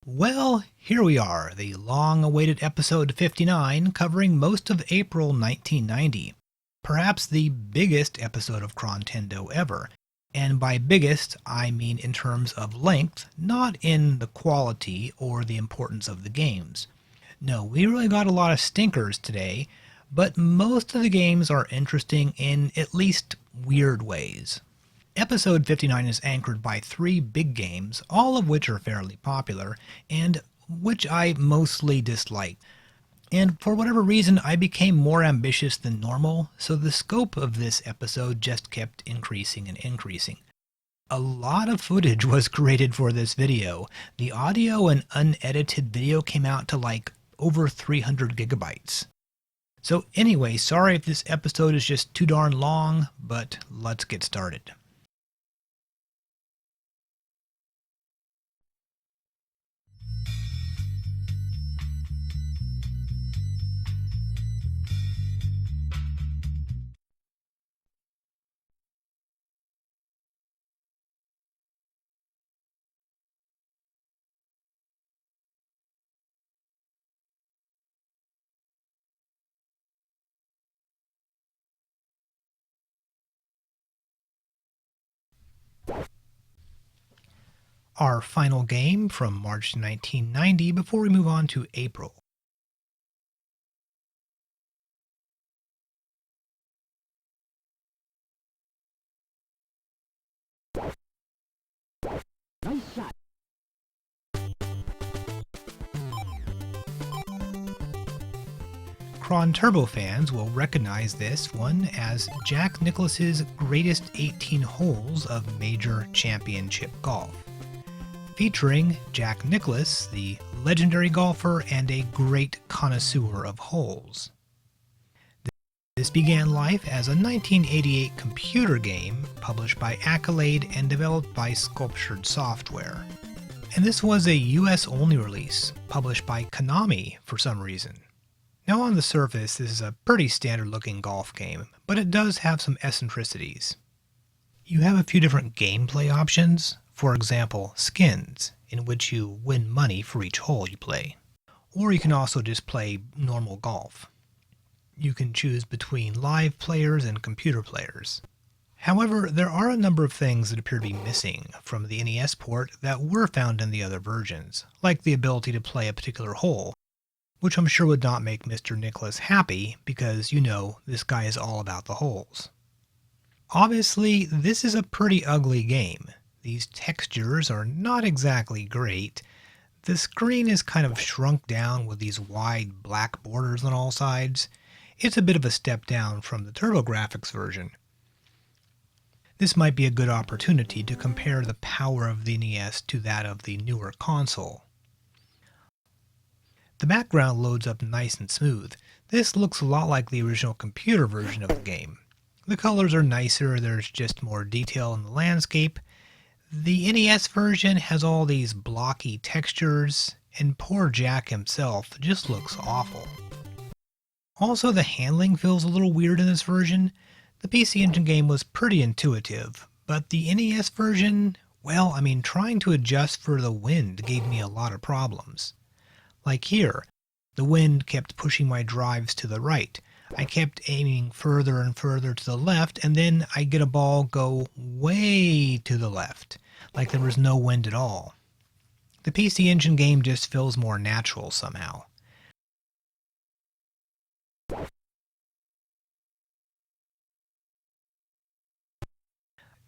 Well, here we are, the long-awaited episode 59, covering most of April 1990. Perhaps the biggest episode of Chrontendo ever. And by biggest, I mean in terms of length, not in the quality or the importance of the games. No, we really got a lot of stinkers today, but most of the games are interesting in at least weird ways. Episode 59 is anchored by 3 big games, all of which are fairly popular, and which I mostly dislike. And for whatever reason, I became more ambitious than normal, so the scope of this episode just kept increasing and increasing. A lot of footage was created for this video. The audio and unedited video came out to like over 300 gigabytes. So anyway, sorry if this episode is just too darn long, but let's get started. Our final game from March 1990 before we move on to April. Nice shot. Chrontendo fans will recognize this one as Jack Nicklaus's greatest 18 holes of major championship golf. Featuring Jack Nicklaus, the legendary golfer and a great connoisseur of holes. This began life as a 1988 computer game published by Accolade and developed by Sculptured Software. And this was a US-only release, published by Konami for some reason. Now on the surface, this is a pretty standard-looking golf game, but it does have some eccentricities. You have a few different gameplay options, for example, skins, in which you win money for each hole you play. Or you can also just play normal golf. You can choose between live players and computer players. However, there are a number of things that appear to be missing from the NES port that were found in the other versions, like the ability to play a particular hole, which I'm sure would not make Mr. Nicklaus happy because, you know, this guy is all about the holes. Obviously, this is a pretty ugly game. These textures are not exactly great. The screen is kind of shrunk down with these wide black borders on all sides. It's a bit of a step down from the TurboGrafx version. This might be a good opportunity to compare the power of the NES to that of the newer console. The background loads up nice and smooth. This looks a lot like the original computer version of the game. The colors are nicer, there's just more detail in the landscape. The NES version has all these blocky textures, and poor Jack himself just looks awful. Also, the handling feels a little weird in this version. The PC Engine game was pretty intuitive, but the NES version, well, trying to adjust for the wind gave me a lot of problems. Like here, the wind kept pushing my drives to the right. I kept aiming further and further to the left, and then I'd get a ball go way to the left, like there was no wind at all. The PC Engine game just feels more natural somehow.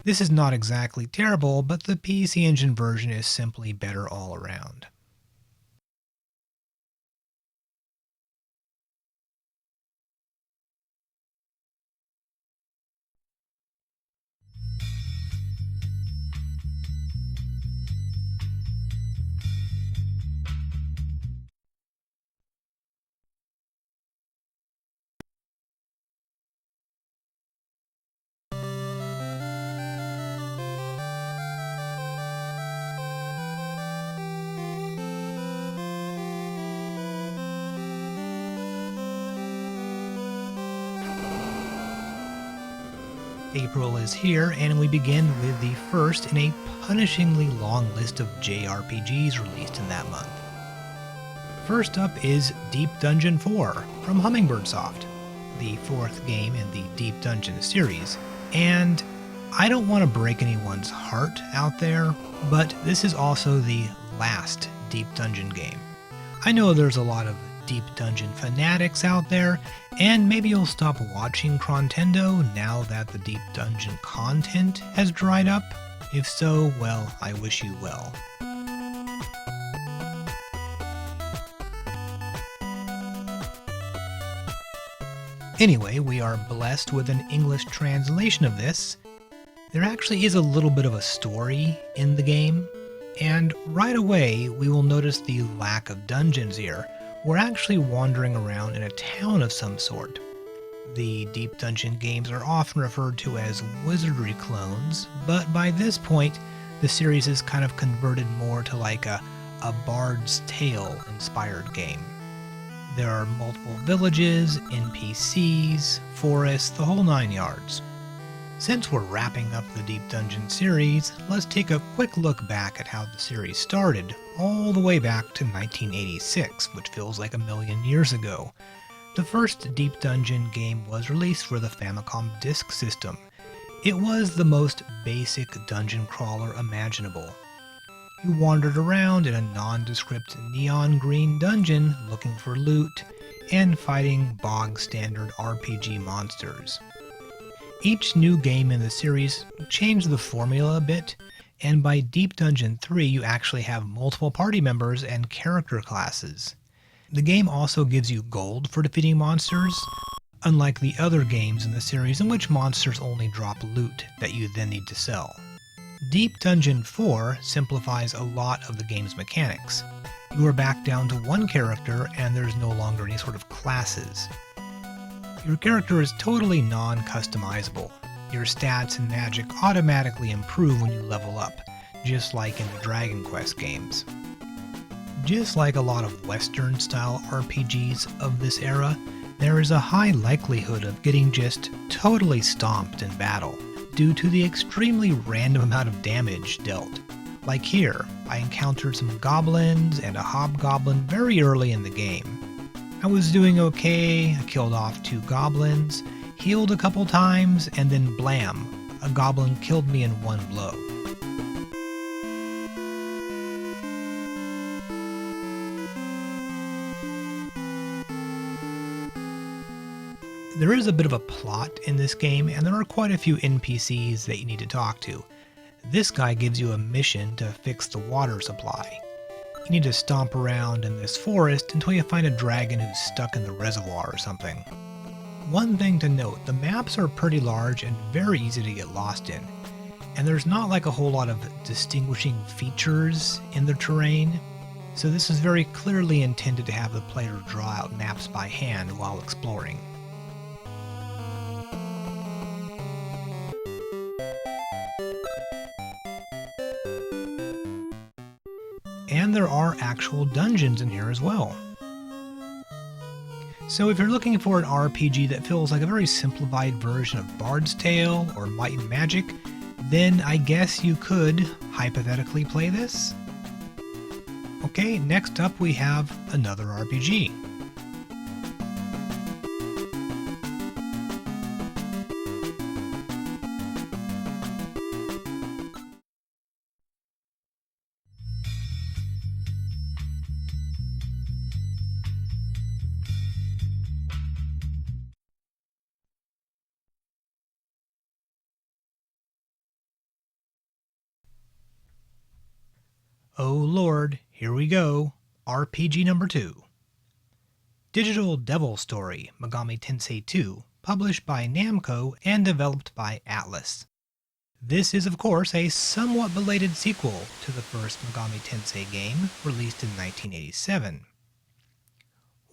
This is not exactly terrible, but the PC Engine version is simply better all around. April is here, and we begin with the first in a punishingly long list of JRPGs released in that month. First up is Deep Dungeon 4 from Hummingbird Soft, the fourth game in the Deep Dungeon series. And I don't want to break anyone's heart out there, but this is also the last Deep Dungeon game. I know there's a lot of Deep Dungeon fanatics out there, and maybe you'll stop watching Chrontendo now that the Deep Dungeon content has dried up. If so, well, I wish you well. Anyway, we are blessed with an English translation of this. There actually is a little bit of a story in the game, and right away we will notice the lack of dungeons here. We're actually wandering around in a town of some sort. The Deep Dungeon games are often referred to as wizardry clones, but by this point the series is kind of converted more to like a Bard's Tale inspired game. There are multiple villages, NPCs, forests, the whole 9 yards. Since we're wrapping up the Deep Dungeon series, let's take a quick look back at how the series started, all the way back to 1986, which feels like a million years ago. The first Deep Dungeon game was released for the Famicom Disk System. It was the most basic dungeon crawler imaginable. You wandered around in a nondescript neon green dungeon looking for loot and fighting bog standard RPG monsters. Each new game in the series changed the formula a bit, and by Deep Dungeon 3 you actually have multiple party members and character classes. The game also gives you gold for defeating monsters, unlike the other games in the series in which monsters only drop loot that you then need to sell. Deep Dungeon 4 simplifies a lot of the game's mechanics. You are back down to one character and there's no longer any sort of classes. Your character is totally non-customizable. Your stats and magic automatically improve when you level up, just like in the Dragon Quest games. Just like a lot of Western-style RPGs of this era, there is a high likelihood of getting just totally stomped in battle, due to the extremely random amount of damage dealt. Like here, I encountered some goblins and a hobgoblin very early in the game. I was doing okay, I killed off 2 goblins, healed a couple times, and then blam, a goblin killed me in one blow. There is a bit of a plot in this game, and there are quite a few NPCs that you need to talk to. This guy gives you a mission to fix the water supply. You need to stomp around in this forest until you find a dragon who's stuck in the reservoir or something. One thing to note, the maps are pretty large and very easy to get lost in, and there's not like a whole lot of distinguishing features in the terrain, so this is very clearly intended to have the player draw out maps by hand while exploring. And there are actual dungeons in here as well. So if you're looking for an RPG that feels like a very simplified version of Bard's Tale or Might and Magic, then I guess you could hypothetically play this. Okay, next up we have another RPG. Oh lord, here we go. RPG number 2. Digital Devil Story Megami Tensei 2, published by Namco and developed by Atlus. This is of course a somewhat belated sequel to the first Megami Tensei game, released in 1987.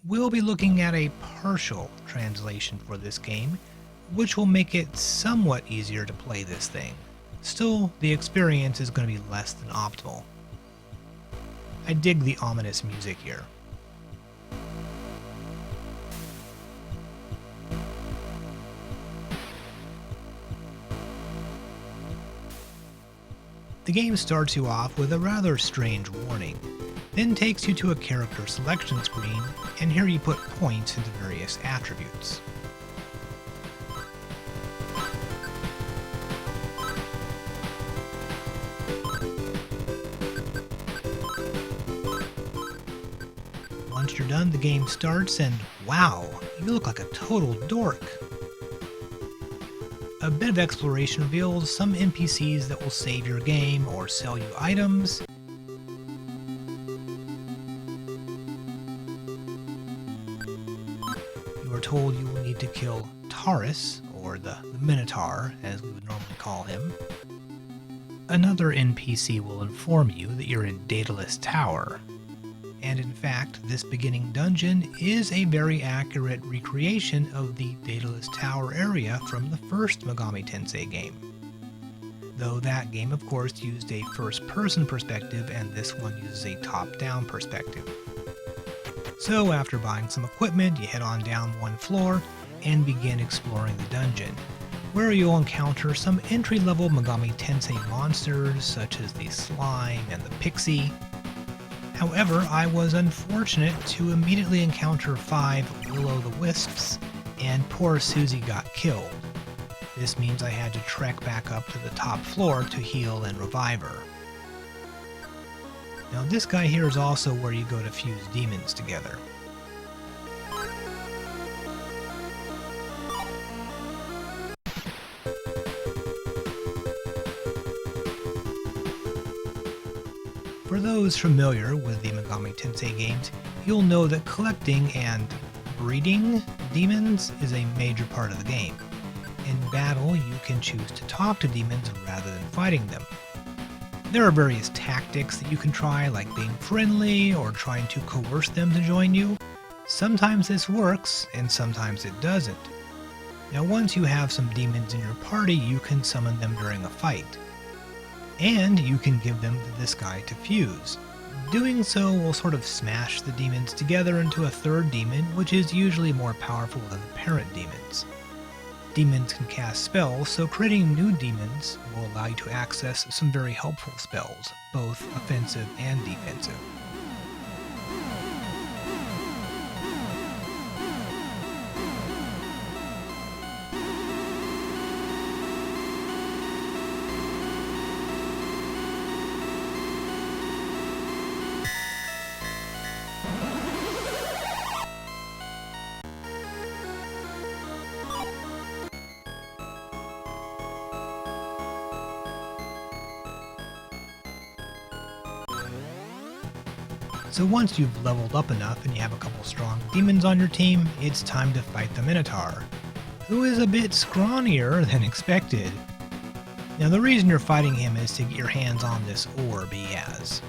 We'll be looking at a partial translation for this game, which will make it somewhat easier to play this thing. Still, the experience is going to be less than optimal. I dig the ominous music here. The game starts you off with a rather strange warning, then takes you to a character selection screen, and here you put points into various attributes. Once you're done, the game starts and wow, you look like a total dork. A bit of exploration reveals some NPCs that will save your game or sell you items. You are told you will need to kill Taurus, or the Minotaur, as we would normally call him. Another NPC will inform you that you're in Daedalus Tower. And in fact, this beginning dungeon is a very accurate recreation of the Daedalus Tower area from the first Megami Tensei game. Though that game of course used a first-person perspective and this one uses a top-down perspective. So after buying some equipment, you head on down one floor and begin exploring the dungeon, where you'll encounter some entry-level Megami Tensei monsters such as the slime and the pixie. However, I was unfortunate to immediately encounter 5 will-o'-the-wisps, and poor Susie got killed. This means I had to trek back up to the top floor to heal and revive her. Now this guy here is also where you go to fuse demons together. For those familiar with the Megami Tensei games, you'll know that collecting and breeding demons is a major part of the game. In battle, you can choose to talk to demons rather than fighting them. There are various tactics that you can try, like being friendly or trying to coerce them to join you. Sometimes this works, and sometimes it doesn't. Now once you have some demons in your party, you can summon them during a fight. And you can give them to this guy to fuse. Doing so will sort of smash the demons together into a third demon, which is usually more powerful than the parent demons. Demons can cast spells, so creating new demons will allow you to access some very helpful spells, both offensive and defensive. So once you've leveled up enough and you have a couple strong demons on your team, it's time to fight the Minotaur, who is a bit scrawnier than expected. Now the reason you're fighting him is to get your hands on this orb he has.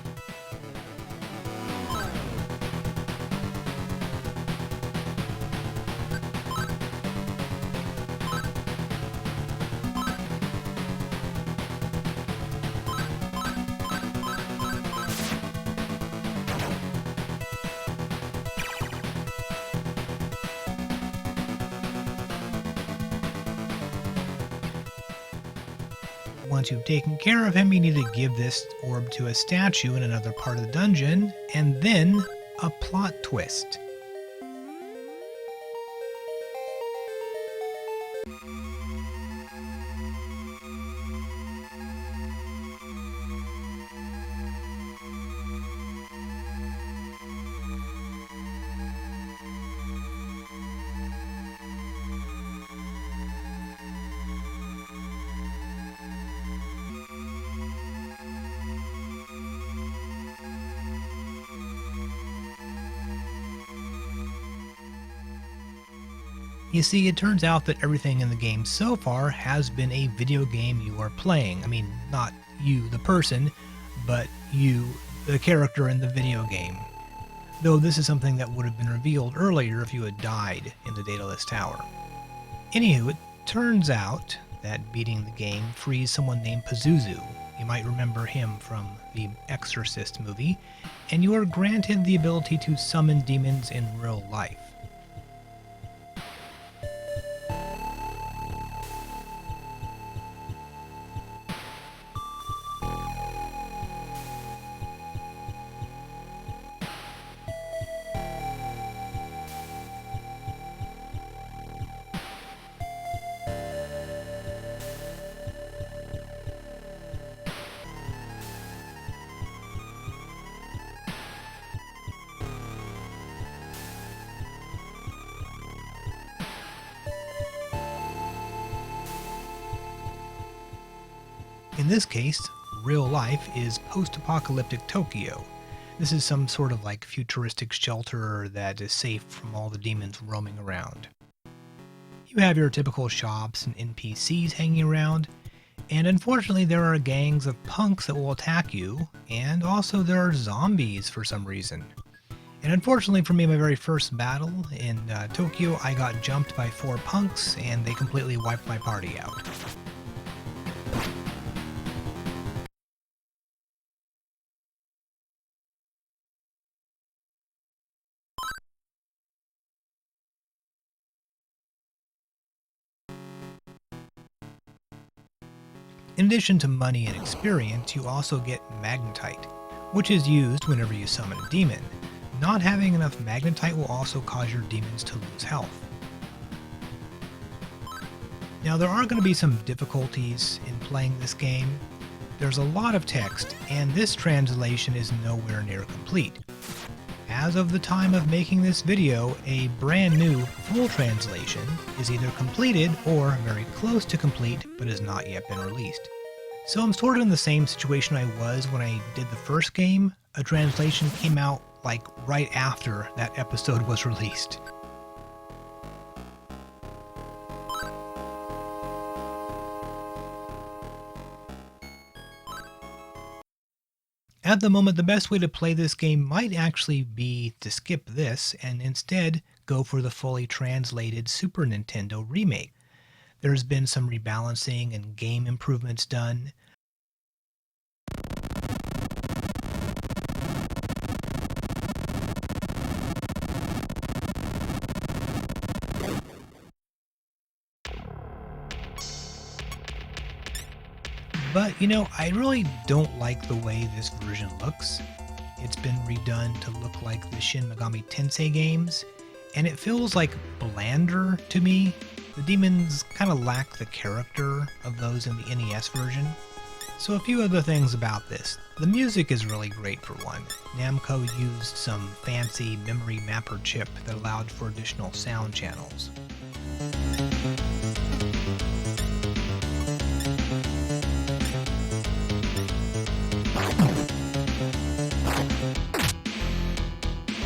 Once you've taken care of him, you need to give this orb to a statue in another part of the dungeon, and then a plot twist. You see, it turns out that everything in the game so far has been a video game you are playing. I mean, not you, the person, but you, the character in the video game. Though this is something that would have been revealed earlier if you had died in the Daedalus Tower. Anywho, it turns out that beating the game frees someone named Pazuzu. You might remember him from the Exorcist movie, and you are granted the ability to summon demons in real life. In this case, real life is post-apocalyptic Tokyo. This is some sort of like futuristic shelter that is safe from all the demons roaming around. You have your typical shops and NPCs hanging around, and unfortunately there are gangs of punks that will attack you, and also there are zombies for some reason. And unfortunately for me, my very first battle in Tokyo, I got jumped by 4 punks and they completely wiped my party out. In addition to money and experience, you also get magnetite, which is used whenever you summon a demon. Not having enough magnetite will also cause your demons to lose health. Now there are going to be some difficulties in playing this game. There's a lot of text, and this translation is nowhere near complete. As of the time of making this video, a brand new full translation is either completed or very close to complete but has not yet been released. So I'm sort of in the same situation I was when I did the first game. A translation came out like right after that episode was released. At the moment, the best way to play this game might actually be to skip this and instead go for the fully translated Super Nintendo remake. There's been some rebalancing and game improvements done. But, you know, I really don't like the way this version looks. It's been redone to look like the Shin Megami Tensei games, and it feels like blander to me. The demons kind of lack the character of those in the NES version. So a few other things about this. The music is really great for one. Namco used some fancy memory mapper chip that allowed for additional sound channels.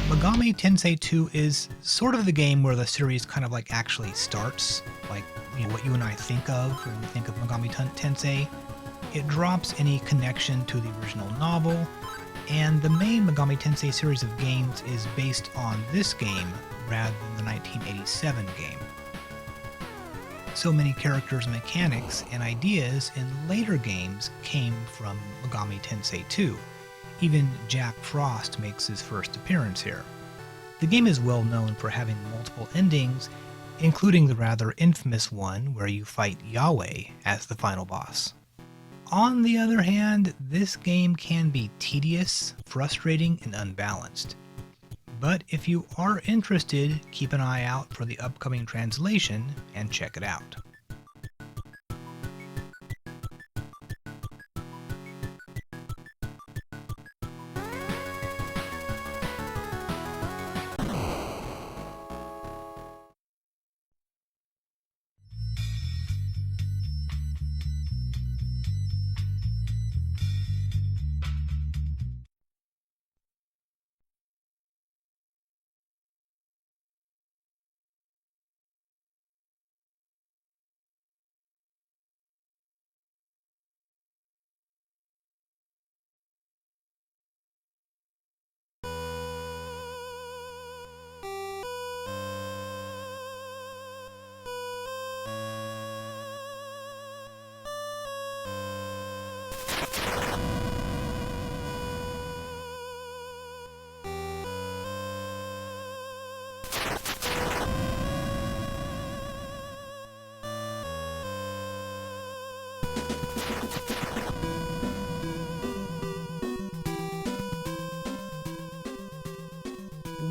Megami Tensei 2 is sort of the game where the series kind of like actually starts, like, you know, what you and I think of when we think of Megami Tensei. It drops any connection to the original novel, and the main Megami Tensei series of games is based on this game rather than the 1987 game. So many characters, mechanics, and ideas in later games came from Megami Tensei 2. Even Jack Frost makes his first appearance here. The game is well known for having multiple endings, including the rather infamous one where you fight Yahweh as the final boss. On the other hand, this game can be tedious, frustrating, and unbalanced. But if you are interested, keep an eye out for the upcoming translation and check it out.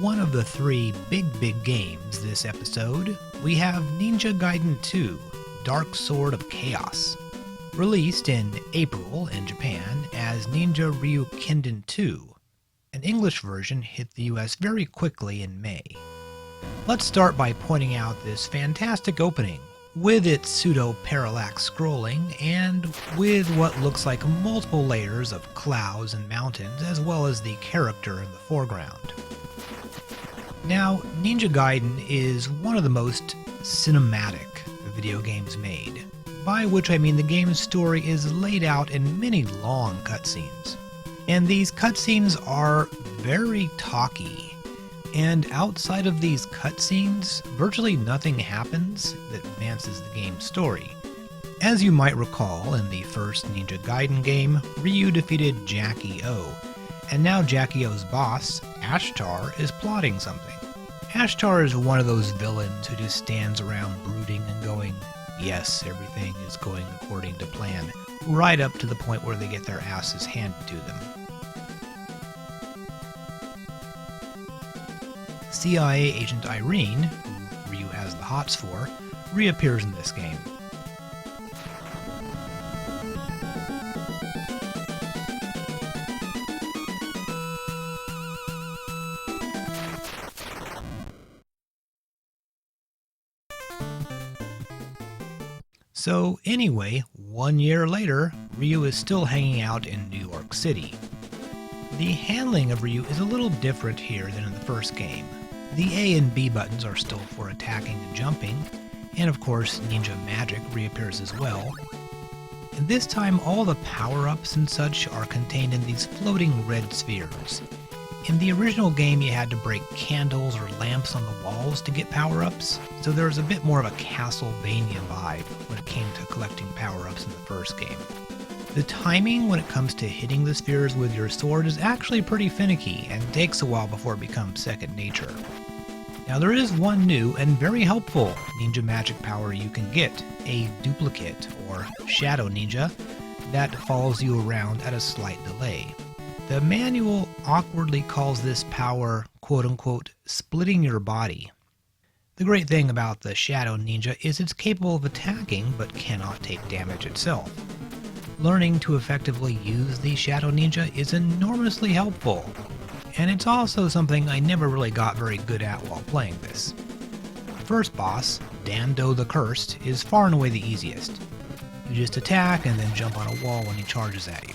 One of the 3 big games this episode, we have Ninja Gaiden 2, Dark Sword of Chaos. Released in April in Japan as Ninja Ryuukenden 2. An English version hit the US very quickly in May. Let's start by pointing out this fantastic opening, with its pseudo-parallax scrolling, and with what looks like multiple layers of clouds and mountains, as well as the character in the foreground. Now, Ninja Gaiden is one of the most cinematic video games made, by which I mean the game's story is laid out in many long cutscenes. And these cutscenes are very talky, and outside of these cutscenes, virtually nothing happens that advances the game's story. As you might recall, in the first Ninja Gaiden game, Ryu defeated Jackie O, and now Jackie O's boss, Ashtar, is plotting something. Ashtar is one of those villains who just stands around brooding and going, yes, everything is going according to plan, right up to the point where they get their asses handed to them. CIA agent Irene, who Ryu has the hots for, reappears in this game. So anyway, 1 year later, Ryu is still hanging out in New York City. The handling of Ryu is a little different here than in the first game. The A and B buttons are still for attacking and jumping, and of course Ninja Magic reappears as well. And this time all the power-ups and such are contained in these floating red spheres. In the original game you had to break candles or lamps on the walls to get power-ups, so there was a bit more of a Castlevania vibe when it came to collecting power-ups in the first game. The timing when it comes to hitting the spheres with your sword is actually pretty finicky and takes a while before it becomes second nature. Now there is one new and very helpful ninja magic power you can get, a duplicate or shadow ninja that follows you around at a slight delay. The manual awkwardly calls this power, quote-unquote, splitting your body. The great thing about the Shadow Ninja is it's capable of attacking but cannot take damage itself. Learning to effectively use the Shadow Ninja is enormously helpful, and it's also something I never really got very good at while playing this. The first boss, Dando the Cursed, is far and away the easiest. You just attack and then jump on a wall when he charges at you.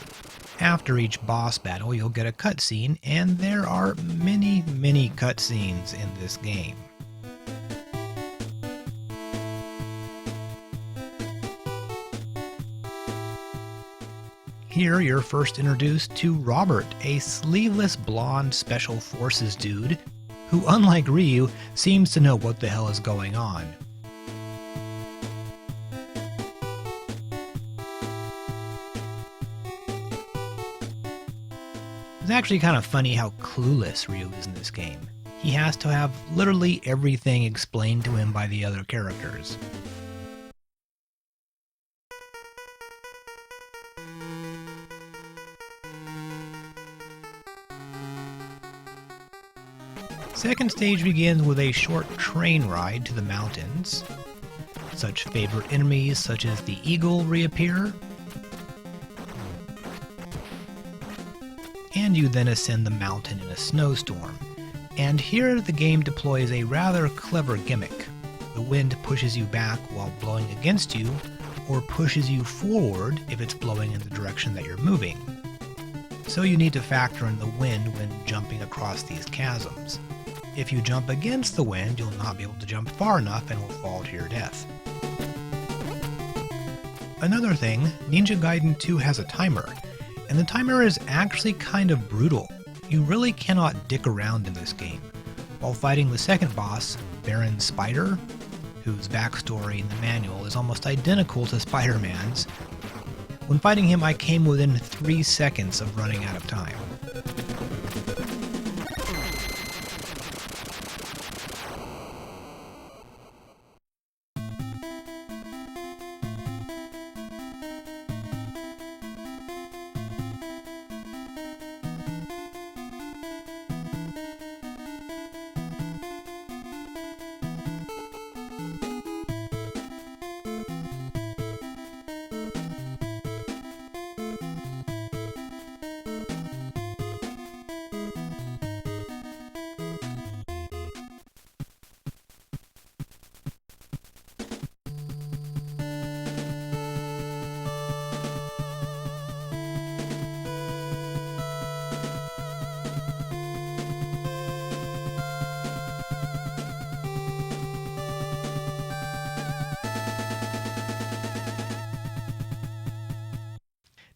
After each boss battle, you'll get a cutscene, and there are many cutscenes in this game. Here, you're first introduced to Robert, a sleeveless blonde Special Forces dude, who, unlike Ryu, seems to know what the hell is going on. It's actually kind of funny how clueless Ryu is in this game. He has to have literally everything explained to him by the other characters. Second stage begins with a short train ride to the mountains. Such favorite enemies such as the eagle reappear, and you then ascend the mountain in a snowstorm. And here the game deploys a rather clever gimmick. The wind pushes you back while blowing against you, or pushes you forward if it's blowing in the direction that you're moving. So you need to factor in the wind when jumping across these chasms. If you jump against the wind, you'll not be able to jump far enough and will fall to your death. Another thing, Ninja Gaiden 2 has a timer, and the timer is actually kind of brutal. You really cannot dick around in this game. While fighting the second boss, Baron Spider, whose backstory in the manual is almost identical to Spider-Man's, when fighting him I came within 3 seconds of running out of time.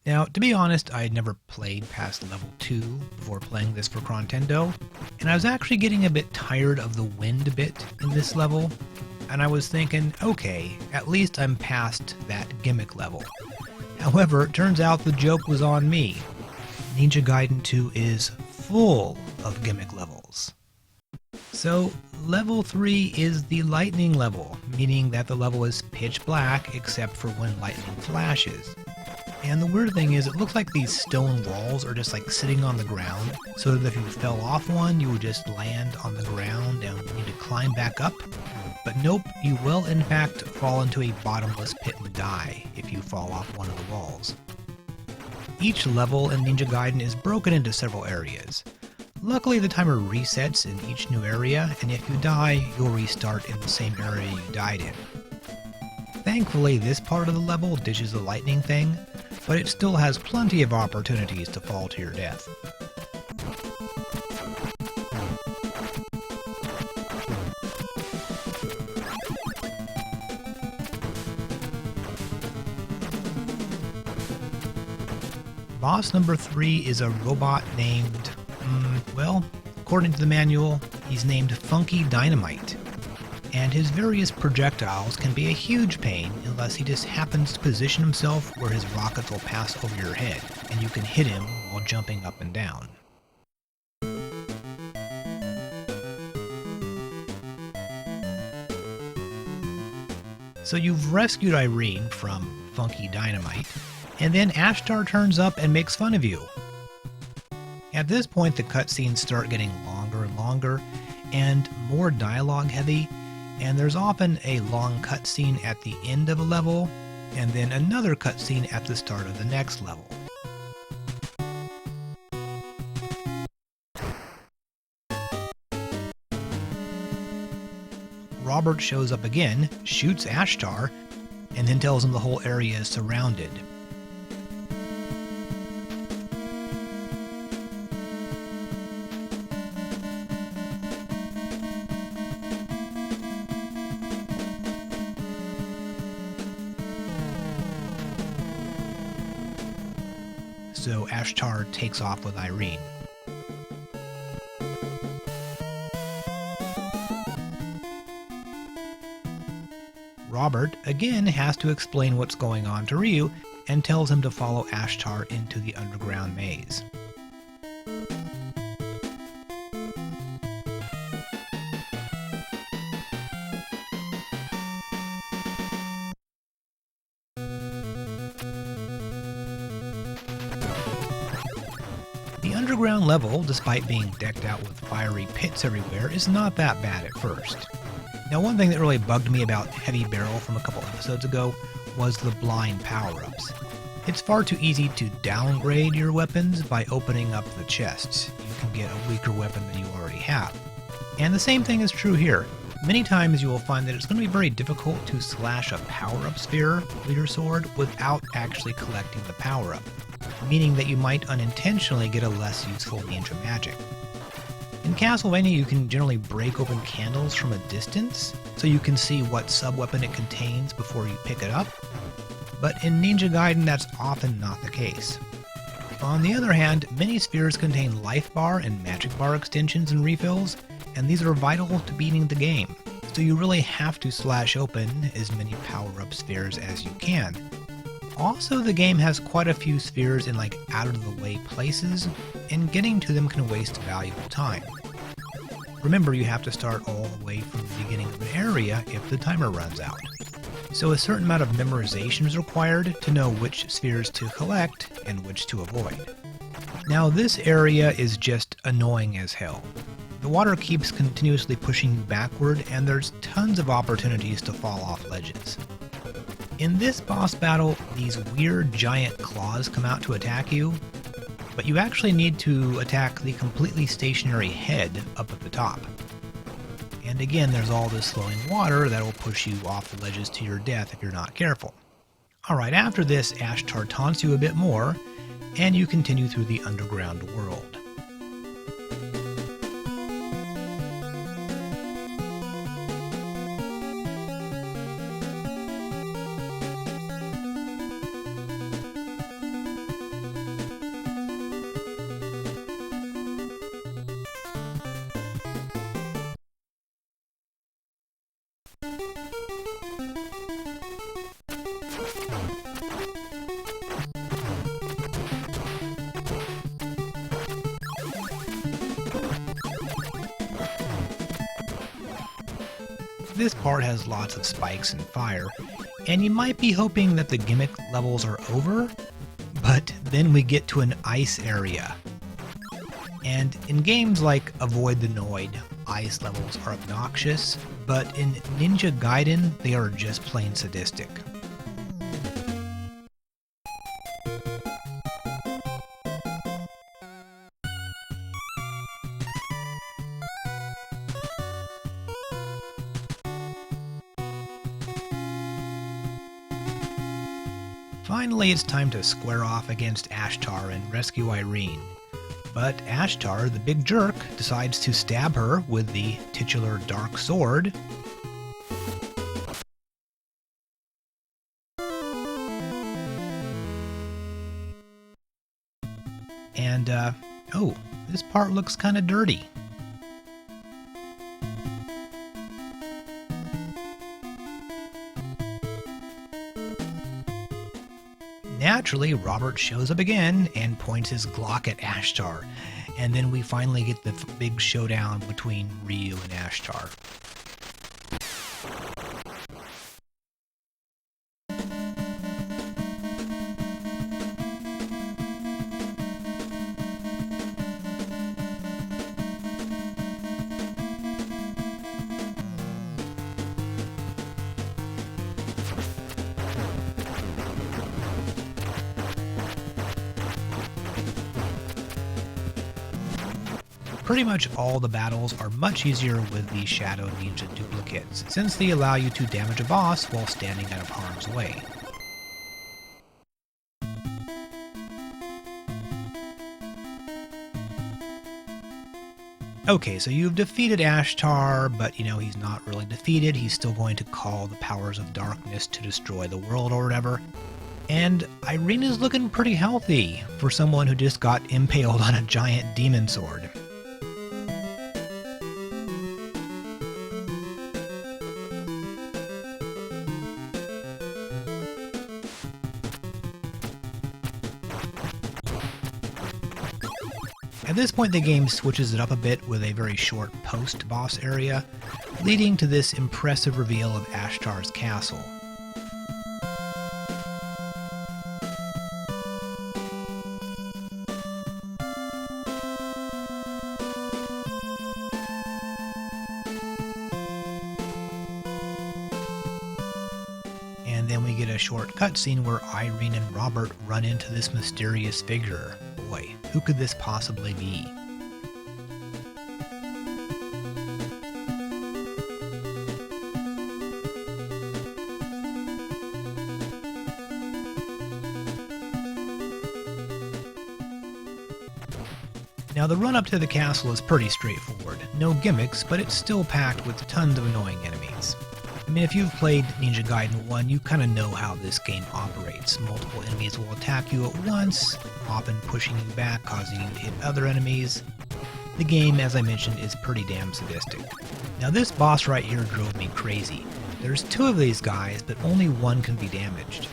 Now, to be honest, I had never played past level 2 before playing this for Chrontendo, and I was actually getting a bit tired of the wind bit in this level, and I was thinking, okay, at least I'm past that gimmick level. However, it turns out the joke was on me. Ninja Gaiden 2 is full of gimmick levels. So, level 3 is the lightning level, meaning that the level is pitch black except for when lightning flashes. And the weird thing is, it looks like these stone walls are just like sitting on the ground, so that if you fell off one, you would just land on the ground and need to climb back up. But nope, you will in fact fall into a bottomless pit and die if you fall off one of the walls. Each level in Ninja Gaiden is broken into several areas. Luckily, the timer resets in each new area, and if you die, you'll restart in the same area you died in. Thankfully, this part of the level ditches the lightning thing, but it still has plenty of opportunities to fall to your death. Boss number 3 is a robot named, well, according to the manual, he's named Funky Dynamite. And his various projectiles can be a huge pain unless he just happens to position himself where his rockets will pass over your head, and you can hit him while jumping up and down. So you've rescued Irene from Funky Dynamite, and then Ashtar turns up and makes fun of you. At this point, the cutscenes start getting longer and longer, and more dialogue heavy, and there's often a long cutscene at the end of a level, and then another cutscene at the start of the next level. Robert shows up again, shoots Ashtar, and then tells him the whole area is surrounded. So Ashtar takes off with Irene. Robert again has to explain what's going on to Ryu and tells him to follow Ashtar into the underground maze. The underground level, despite being decked out with fiery pits everywhere, is not that bad at first. Now, one thing that really bugged me about Heavy Barrel from a couple episodes ago was the blind power-ups. It's far too easy to downgrade your weapons by opening up the chests. You can get a weaker weapon than you already have. And the same thing is true here. Many times you will find that it's going to be very difficult to slash a power-up sphere with your sword without actually collecting the power-up, meaning that you might unintentionally get a less useful ninja magic. In Castlevania, you can generally break open candles from a distance, so you can see what sub-weapon it contains before you pick it up, but in Ninja Gaiden that's often not the case. On the other hand, many spheres contain life bar and magic bar extensions and refills, and these are vital to beating the game, so you really have to slash open as many power-up spheres as you can. Also, the game has quite a few spheres in like out-of-the-way places, and getting to them can waste valuable time. Remember, you have to start all the way from the beginning of an area if the timer runs out. So a certain amount of memorization is required to know which spheres to collect and which to avoid. Now this area is just annoying as hell. The water keeps continuously pushing you backward, and there's tons of opportunities to fall off ledges. In this boss battle, these weird giant claws come out to attack you, but you actually need to attack the completely stationary head up at the top. And again, there's all this flowing water that will push you off the ledges to your death if you're not careful. Alright, after this, Ashtar taunts you a bit more, and you continue through the underground world. This part has lots of spikes and fire, and you might be hoping that the gimmick levels are over, but then we get to an ice area. And in games like Avoid the Noid, ice levels are obnoxious, but in Ninja Gaiden, they are just plain sadistic. Finally, it's time to square off against Ashtar and rescue Irene. But Ashtar, the big jerk, decides to stab her with the titular dark sword. And, oh, this part looks kinda dirty. Naturally, Robert shows up again and points his Glock at Ashtar, and then we finally get the big showdown between Ryu and Ashtar. Pretty much all the battles are much easier with the Shadow Ninja duplicates, since they allow you to damage a boss while standing out of harm's way. Okay, so you've defeated Ashtar, but he's not really defeated. He's still going to call the powers of darkness to destroy the world or whatever. And Irene is looking pretty healthy for someone who just got impaled on a giant demon sword. At this point, the game switches it up a bit with a very short post-boss area, leading to this impressive reveal of Ashtar's castle. And then we get a short cutscene where Irene and Robert run into this mysterious figure. Boy, who could this possibly be? Now the run up to the castle is pretty straightforward. No gimmicks, but it's still packed with tons of annoying enemies. I mean, if you've played Ninja Gaiden 1, you kind of know how this game operates. Multiple enemies will attack you at once, often pushing you back, causing you to hit other enemies. The game, as I mentioned, is pretty damn sadistic. Now this boss right here drove me crazy. There's two of these guys, but only one can be damaged.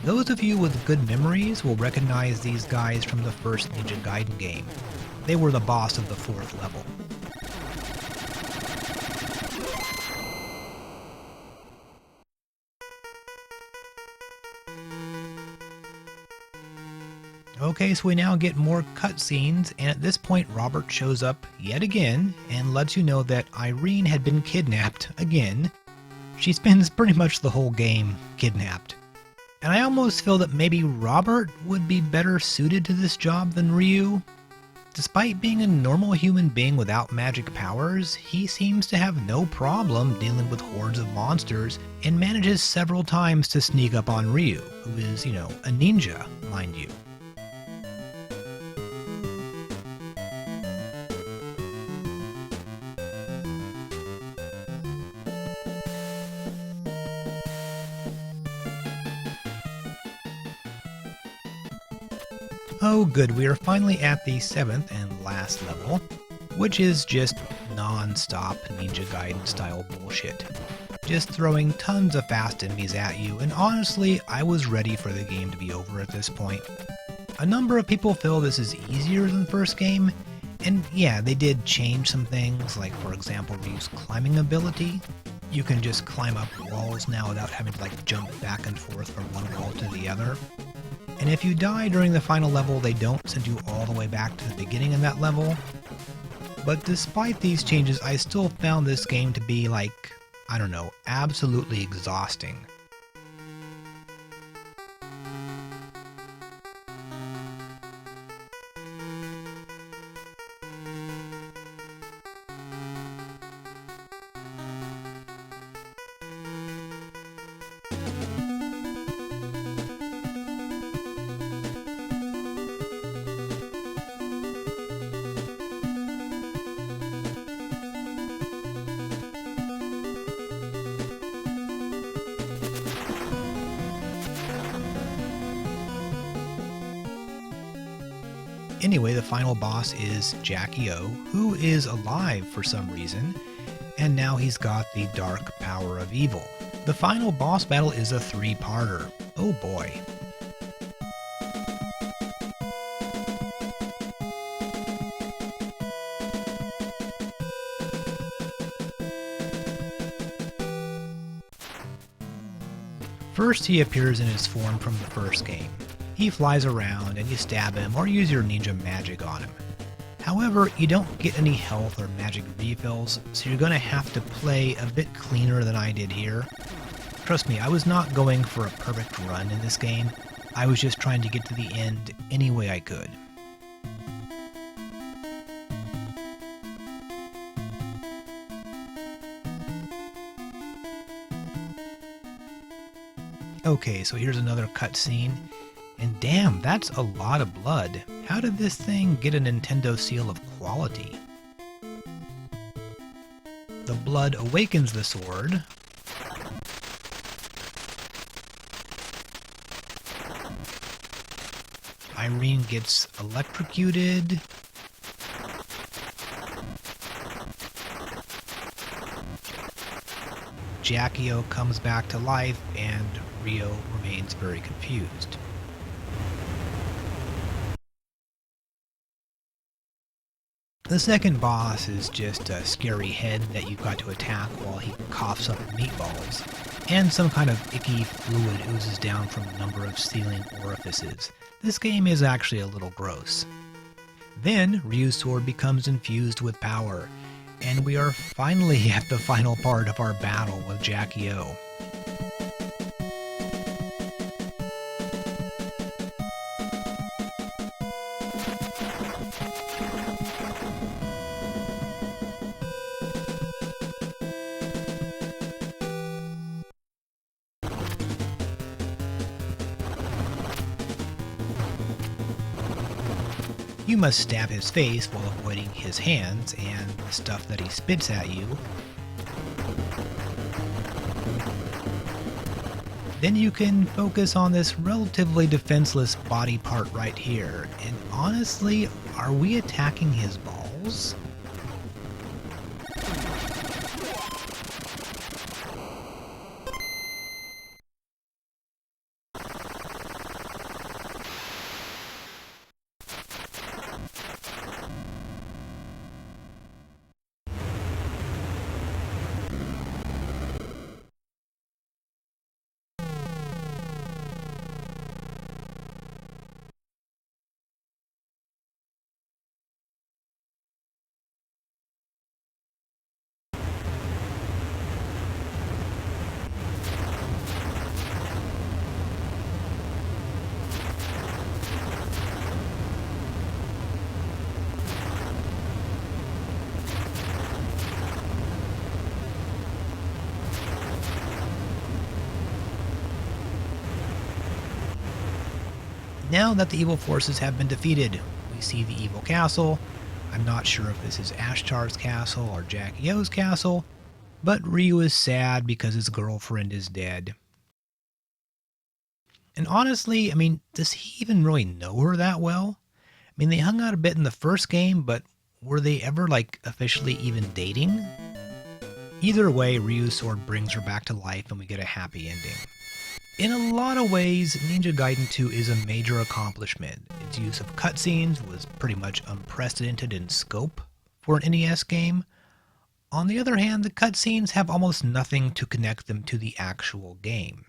Those of you with good memories will recognize these guys from the first Ninja Gaiden game. They were the boss of the 4th level. Okay, so we now get more cutscenes, and at this point Robert shows up yet again and lets you know that Irene had been kidnapped again. She spends pretty much the whole game kidnapped. And I almost feel that maybe Robert would be better suited to this job than Ryu. Despite being a normal human being without magic powers, he seems to have no problem dealing with hordes of monsters and manages several times to sneak up on Ryu, who is, a ninja, mind you. Oh good, we are finally at the 7th and last level, which is just non-stop Ninja Gaiden style bullshit. just throwing tons of fast enemies at you, and honestly, I was ready for the game to be over at this point. A number of people feel this is easier than the first game, and yeah, they did change some things, like for example Ryu's climbing ability. You can just climb up walls now without having to like jump back and forth from one wall to the other. And if you die during the final level, they don't send you all the way back to the beginning of that level. But despite these changes, I still found this game to be like, I don't know, absolutely exhausting. Anyway, the final boss is Jackie-O, who is alive for some reason, and now he's got the dark power of evil. The final boss battle is a three-parter. Oh boy. First, he appears in his form from the first game. He flies around and you stab him or use your ninja magic on him. However, you don't get any health or magic refills, so you're going to have to play a bit cleaner than I did here. Trust me, I was not going for a perfect run in this game. I was just trying to get to the end any way I could. Okay, so here's another cutscene. And damn, that's a lot of blood. How did this thing get a Nintendo seal of quality? The blood awakens the sword. Irene gets electrocuted. Jackie-O comes back to life, and Ryo remains very confused. The second boss is just a scary head that you've got to attack while he coughs up meatballs, and some kind of icky fluid oozes down from a number of ceiling orifices. This game is actually a little gross. Then, Ryu's sword becomes infused with power, and we are finally at the final part of our battle with Jackie-O. You must stab his face while avoiding his hands and the stuff that he spits at you. Then you can focus on this relatively defenseless body part right here. And honestly, are we attacking his balls? Now that the evil forces have been defeated, we see the evil castle. I'm not sure if this is Ashtar's castle or Jackie-O's castle, but Ryu is sad because his girlfriend is dead. And honestly, I mean, does he even really know her that well? I mean, they hung out a bit in the first game, but were they ever, like, officially even dating? Either way, Ryu's sword brings her back to life and we get a happy ending. In a lot of ways, Ninja Gaiden 2 is a major accomplishment. Its use of cutscenes was pretty much unprecedented in scope for an NES game. On the other hand, the cutscenes have almost nothing to connect them to the actual game.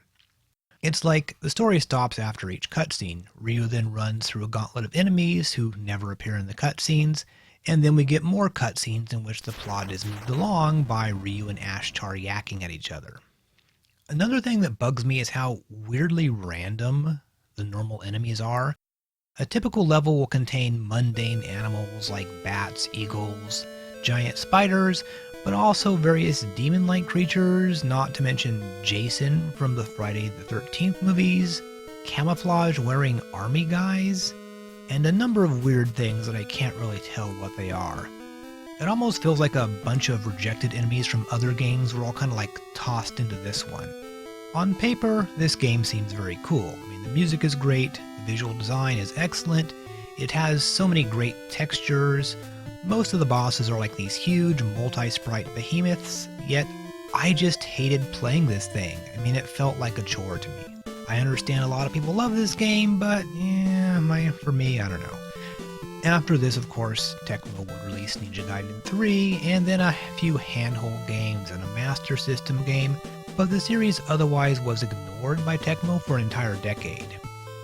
It's like the story stops after each cutscene. Ryu then runs through a gauntlet of enemies who never appear in the cutscenes, and then we get more cutscenes in which the plot is moved along by Ryu and Ashtar yakking at each other. Another thing that bugs me is how weirdly random the normal enemies are. A typical level will contain mundane animals like bats, eagles, giant spiders, but also various demon-like creatures, not to mention Jason from the Friday the 13th movies, camouflage-wearing army guys, and a number of weird things that I can't really tell what they are. It almost feels like a bunch of rejected enemies from other games were all kind of like tossed into this one. On paper, this game seems very cool. I mean, the music is great, the visual design is excellent, it has so many great textures, most of the bosses are like these huge multi-sprite behemoths, yet I just hated playing this thing. I mean, it felt like a chore to me. I understand a lot of people love this game, but for me, I don't know. After this, of course, Tecmo would release Ninja Gaiden 3, and then a few handhold games and a Master System game, but the series otherwise was ignored by Tecmo for an entire decade,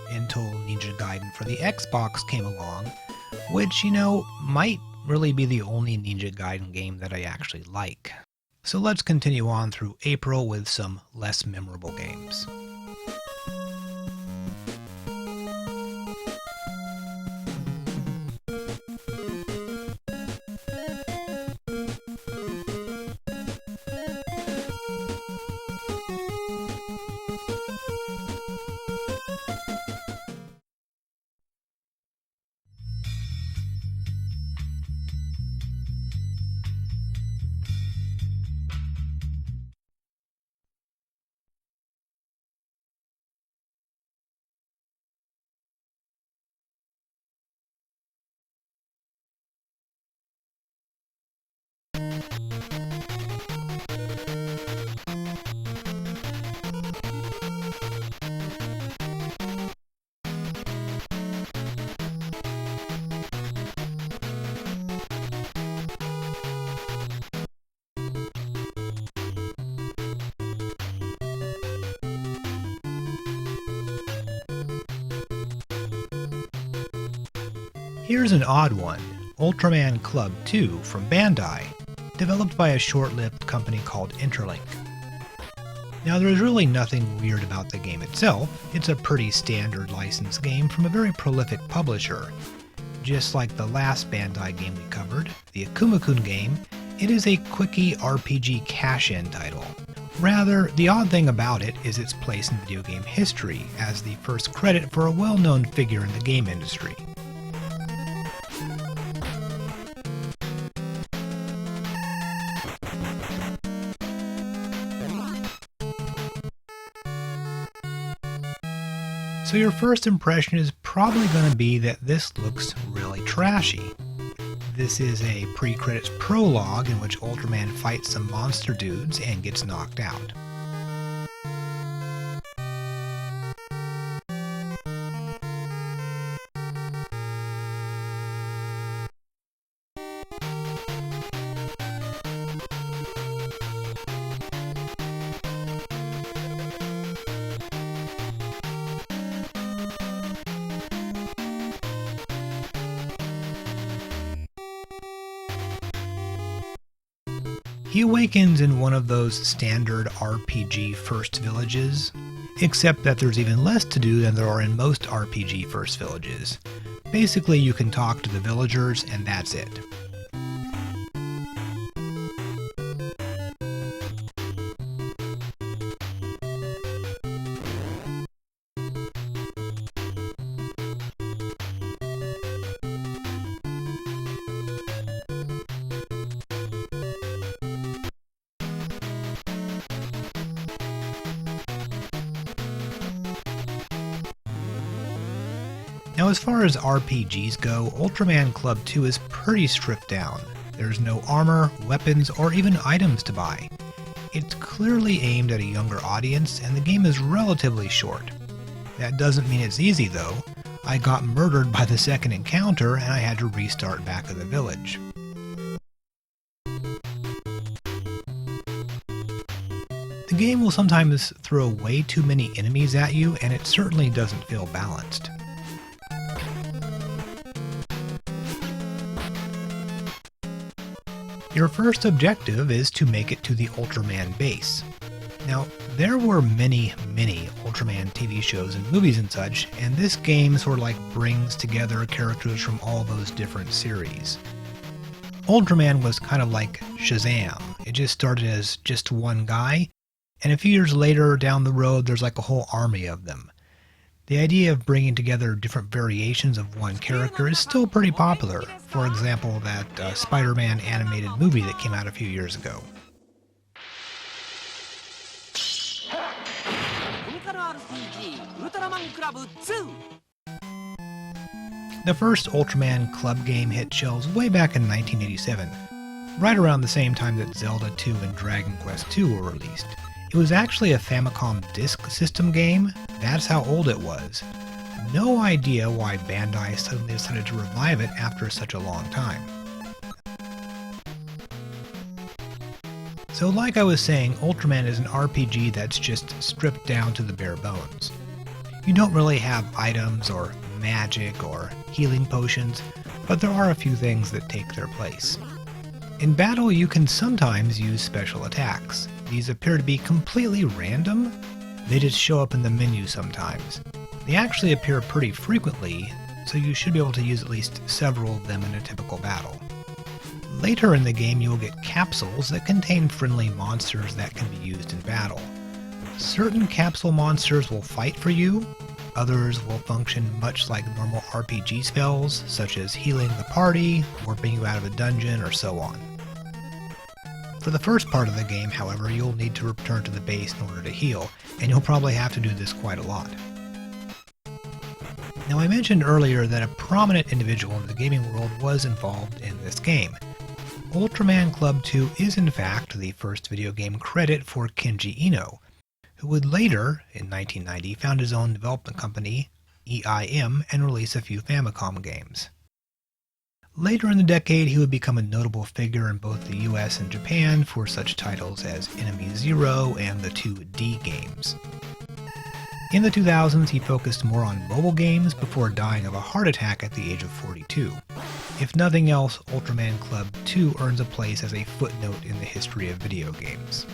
until Ninja Gaiden for the Xbox came along, which, might really be the only Ninja Gaiden game that I actually like. So let's continue on through April with some less memorable games. Here's an odd one, Ultraman Club 2 from Bandai, developed by a short-lived company called Interlink. Now there's really nothing weird about the game itself, it's a pretty standard licensed game from a very prolific publisher. Just like the last Bandai game we covered, the Akuma-kun game, it is a quickie RPG cash-in title. Rather, the odd thing about it is its place in video game history, as the first credit for a well-known figure in the game industry. So your first impression is probably going to be that this looks really trashy. This is a pre-credits prologue in which Ultraman fights some monster dudes and gets knocked out. He awakens in one of those standard RPG first villages, except that there's even less to do than there are in most RPG first villages. Basically, you can talk to the villagers and that's it. Now as far as RPGs go, Ultraman Club 2 is pretty stripped down. There's no armor, weapons, or even items to buy. It's clearly aimed at a younger audience, and the game is relatively short. That doesn't mean it's easy though. I got murdered by the second encounter and I had to restart back at the village. The game will sometimes throw way too many enemies at you, and it certainly doesn't feel balanced. Your first objective is to make it to the Ultraman base. Now, there were many Ultraman TV shows and movies and such, and this game sort of like brings together characters from all those different series. Ultraman was kind of like Shazam. It just started as just one guy, and a few years later down the road there's like a whole army of them. The idea of bringing together different variations of one character is still pretty popular. For example, that Spider-Man animated movie that came out a few years ago. The first Ultraman Club game hit shelves way back in 1987, right around the same time that Zelda 2 and Dragon Quest II were released. It was actually a Famicom Disk System game. That's how old it was. No idea why Bandai suddenly decided to revive it after such a long time. So like I was saying, Ultraman is an RPG that's just stripped down to the bare bones. You don't really have items or magic or healing potions, but there are a few things that take their place. In battle, you can sometimes use special attacks. These appear to be completely random. They just show up in the menu sometimes. They actually appear pretty frequently, so you should be able to use at least several of them in a typical battle. Later in the game, you will get capsules that contain friendly monsters that can be used in battle. Certain capsule monsters will fight for you. Others will function much like normal RPG spells, such as healing the party, warping you out of a dungeon, or so on. For the first part of the game, however, you'll need to return to the base in order to heal, and you'll probably have to do this quite a lot. Now, I mentioned earlier that a prominent individual in the gaming world was involved in this game. Ultraman Club 2 is in fact the first video game credit for Kenji Ino, who would later, in 1990, found his own development company, EIM, and release a few Famicom games. Later in the decade, he would become a notable figure in both the US and Japan for such titles as Enemy Zero and the 2D games. In the 2000s, he focused more on mobile games before dying of a heart attack at the age of 42. If nothing else, Ultraman Club 2 earns a place as a footnote in the history of video games.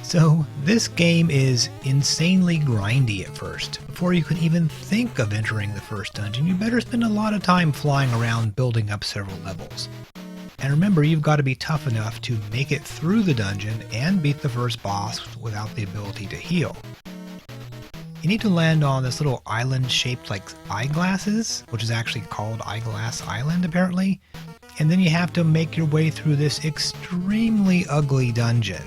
So, this game is insanely grindy at first. Before you can even think of entering the first dungeon, you better spend a lot of time flying around building up several levels. And remember, you've got to be tough enough to make it through the dungeon and beat the first boss without the ability to heal. You need to land on this little island shaped like eyeglasses, which is actually called Eyeglass Island apparently, and then you have to make your way through this extremely ugly dungeon.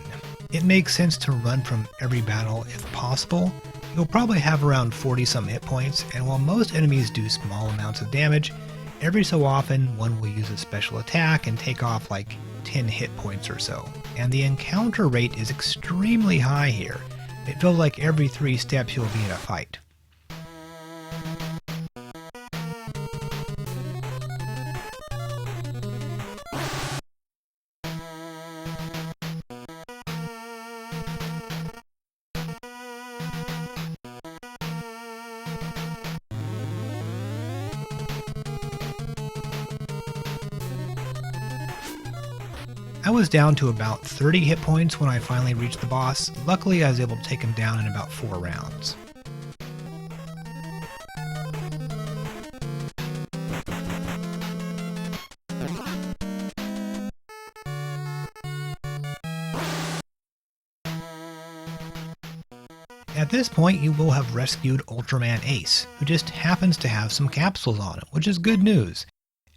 It makes sense to run from every battle if possible. You'll probably have around 40-some hit points, and while most enemies do small amounts of damage, every so often one will use a special attack and take off like 10 hit points or so. And the encounter rate is extremely high here. It feels like every 3 steps you'll be in a fight. I was down to about 30 hit points when I finally reached the boss. Luckily, I was able to take him down in about 4 rounds. At this point, you will have rescued Ultraman Ace, who just happens to have some capsules on him, which is good news.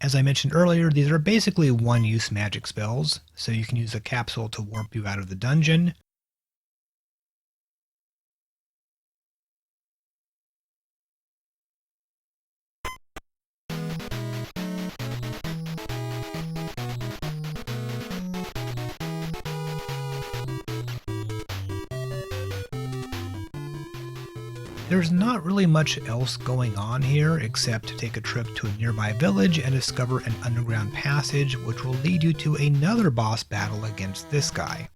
As I mentioned earlier, these are basically one-use magic spells, so you can use a capsule to warp you out of the dungeon. There's not really much else going on here except to take a trip to a nearby village and discover an underground passage which will lead you to another boss battle against this guy.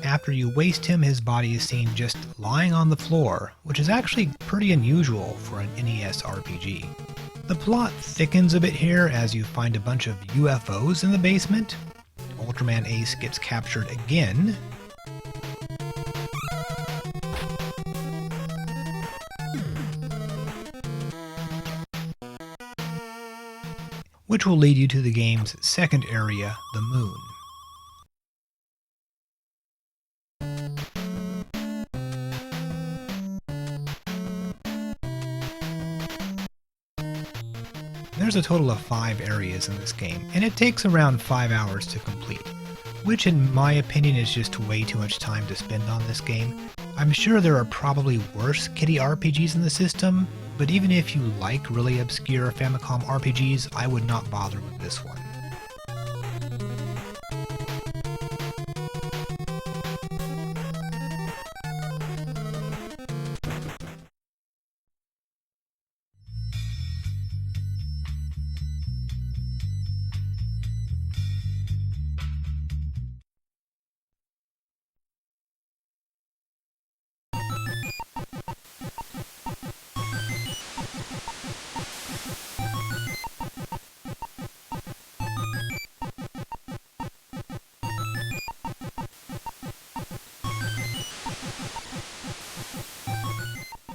After you waste him, his body is seen just lying on the floor, which is actually pretty unusual for an NES RPG. The plot thickens a bit here as you find a bunch of UFOs in the basement. Ultraman Ace gets captured again. Which will lead you to the game's second area, the moon. There's a total of 5 areas in this game, and it takes around 5 hours to complete, which in my opinion is just way too much time to spend on this game. I'm sure there are probably worse kiddie RPGs in the system, but even if you like really obscure Famicom RPGs, I would not bother with this one.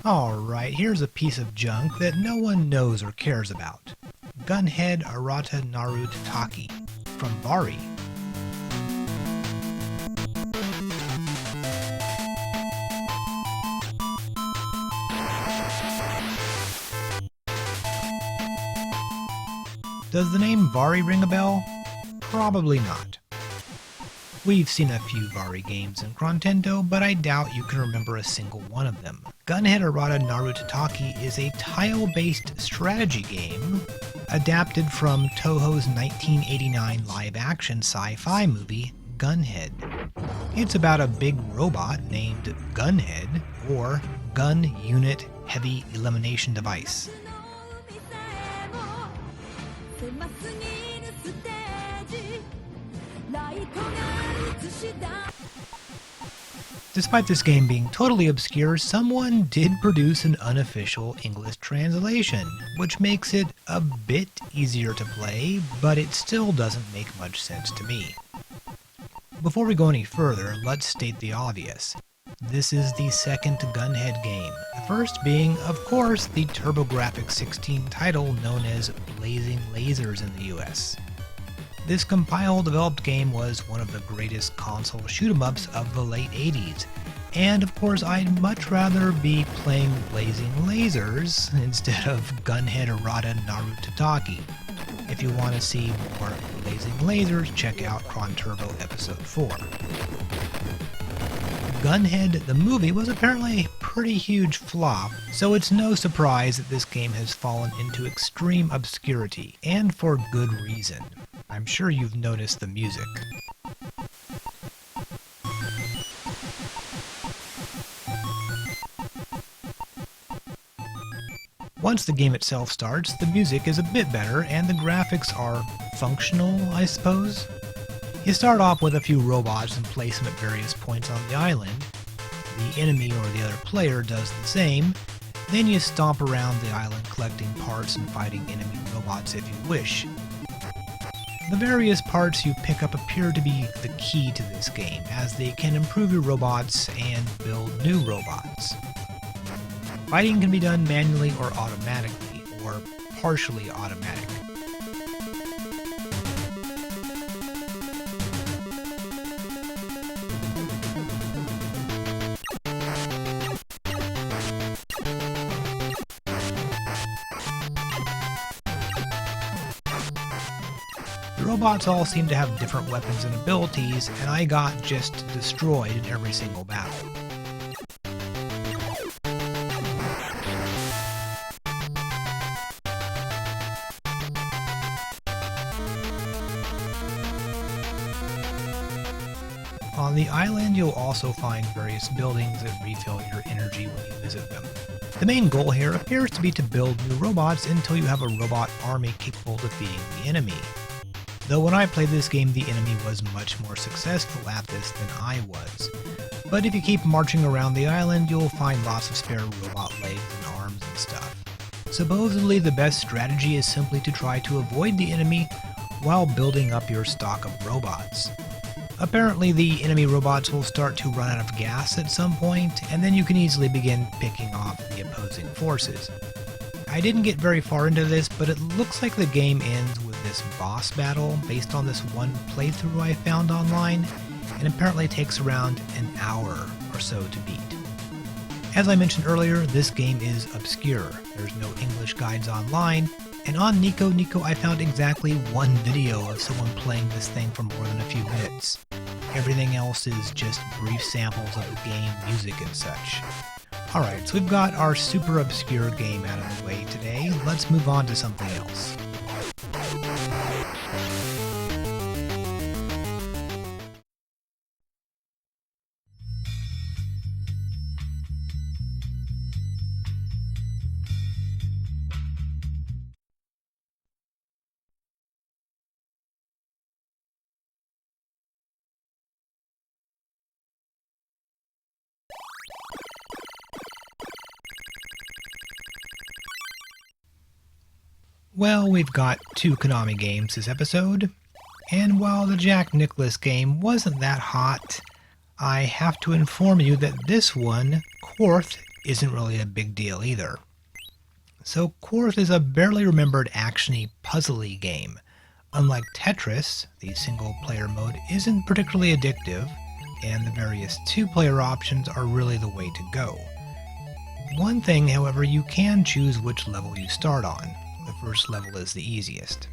Alright, here's a piece of junk that no one knows or cares about. Gunhed Aratanaru Tatakai from Bari. Does the name Vari ring a bell? Probably not. We've seen a few Vari games in Chrontendo, but I doubt you can remember a single one of them. Gunhed Aratanaru Tatakai is a tile-based strategy game adapted from Toho's 1989 live-action sci-fi movie, Gunhed. It's about a big robot named Gunhed, or Gun Unit Heavy Elimination Device. Despite this game being totally obscure, someone did produce an unofficial English translation, which makes it a bit easier to play, but it still doesn't make much sense to me. Before we go any further, let's state the obvious. This is the second Gunhed game, the first being, of course, the TurboGrafx-16 title known as Blazing Lasers in the US. This compile-developed game was one of the greatest console shoot-'em-ups of the late 80s, and of course I'd much rather be playing Blazing Lasers instead of Gunhed Aratanaru Tatakai. If you want to see more Blazing Lasers, check out Chronturbo Episode 4. Gunhed the movie was apparently a pretty huge flop, so it's no surprise that this game has fallen into extreme obscurity, and for good reason. I'm sure you've noticed the music. Once the game itself starts, the music is a bit better and the graphics are functional, I suppose. You start off with a few robots and place them at various points on the island. The enemy or the other player does the same. Then you stomp around the island collecting parts and fighting enemy robots if you wish. The various parts you pick up appear to be the key to this game, as they can improve your robots and build new robots. Fighting can be done manually or automatically, or partially automatic. The robots all seem to have different weapons and abilities, and I got just destroyed in every single battle. On the island, you'll also find various buildings that refill your energy when you visit them. The main goal here appears to be to build new robots until you have a robot army capable of defeating the enemy. Though when I played this game, the enemy was much more successful at this than I was. But if you keep marching around the island, you'll find lots of spare robot legs and arms and stuff. Supposedly the best strategy is simply to try to avoid the enemy while building up your stock of robots. Apparently the enemy robots will start to run out of gas at some point, and then you can easily begin picking off the opposing forces. I didn't get very far into this, but it looks like the game ends with this boss battle based on this one playthrough I found online, and apparently takes around an hour or so to beat. As I mentioned earlier, this game is obscure. There's no English guides online, and on Nico I found exactly one video of someone playing this thing for more than a few minutes. Everything else is just brief samples of the game, music, and such. Alright, so we've got our super obscure game out of the way today. Let's move on to something else. Well, we've got 2 Konami games this episode, and while the Jack Nicklaus game wasn't that hot, I have to inform you that this one, Quarth, isn't really a big deal either. So Quarth is a barely remembered actiony puzzly game. Unlike Tetris, the single-player mode isn't particularly addictive, and the various 2-player options are really the way to go. One thing, however, you can choose which level you start on. The first level is the easiest.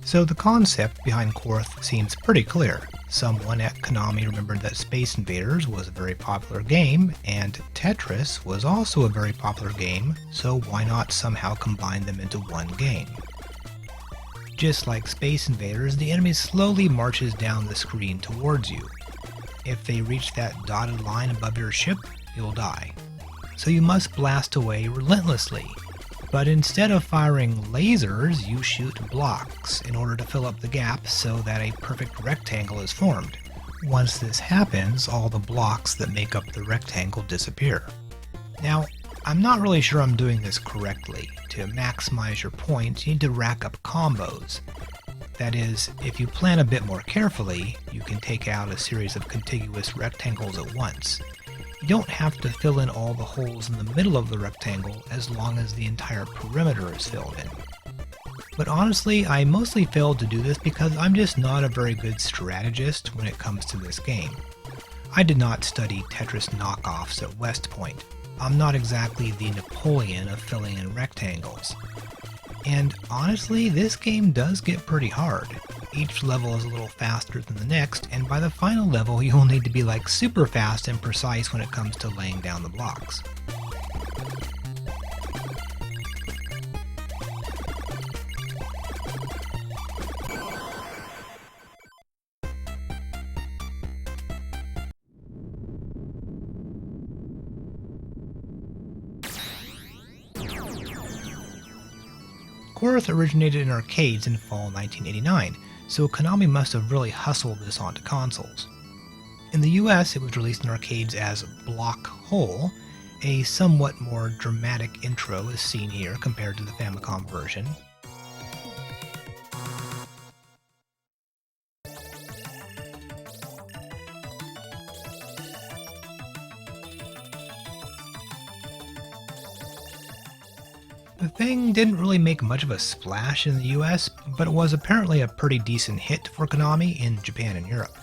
So the concept behind Quarth seems pretty clear. Someone at Konami remembered that Space Invaders was a very popular game, and Tetris was also a very popular game, so why not somehow combine them into one game? Just like Space Invaders, the enemy slowly marches down the screen towards you. If they reach that dotted line above your ship, you'll die. So you must blast away relentlessly. But instead of firing lasers, you shoot blocks in order to fill up the gap so that a perfect rectangle is formed. Once this happens, all the blocks that make up the rectangle disappear. Now, I'm not really sure I'm doing this correctly. To maximize your points, you need to rack up combos. That is, if you plan a bit more carefully, you can take out a series of contiguous rectangles at once. You don't have to fill in all the holes in the middle of the rectangle as long as the entire perimeter is filled in. But honestly, I mostly failed to do this because I'm just not a very good strategist when it comes to this game. I did not study Tetris knockoffs at West Point. I'm not exactly the Napoleon of filling in rectangles. And honestly, this game does get pretty hard. Each level is a little faster than the next, and by the final level you'll need to be like super fast and precise when it comes to laying down the blocks. Quarth originated in arcades in fall 1989, so Konami must have really hustled this onto consoles. In the US, it was released in arcades as Block Hole. A somewhat more dramatic intro is seen here compared to the Famicom version. The thing didn't really make much of a splash in the US, but it was apparently a pretty decent hit for Konami in Japan and Europe.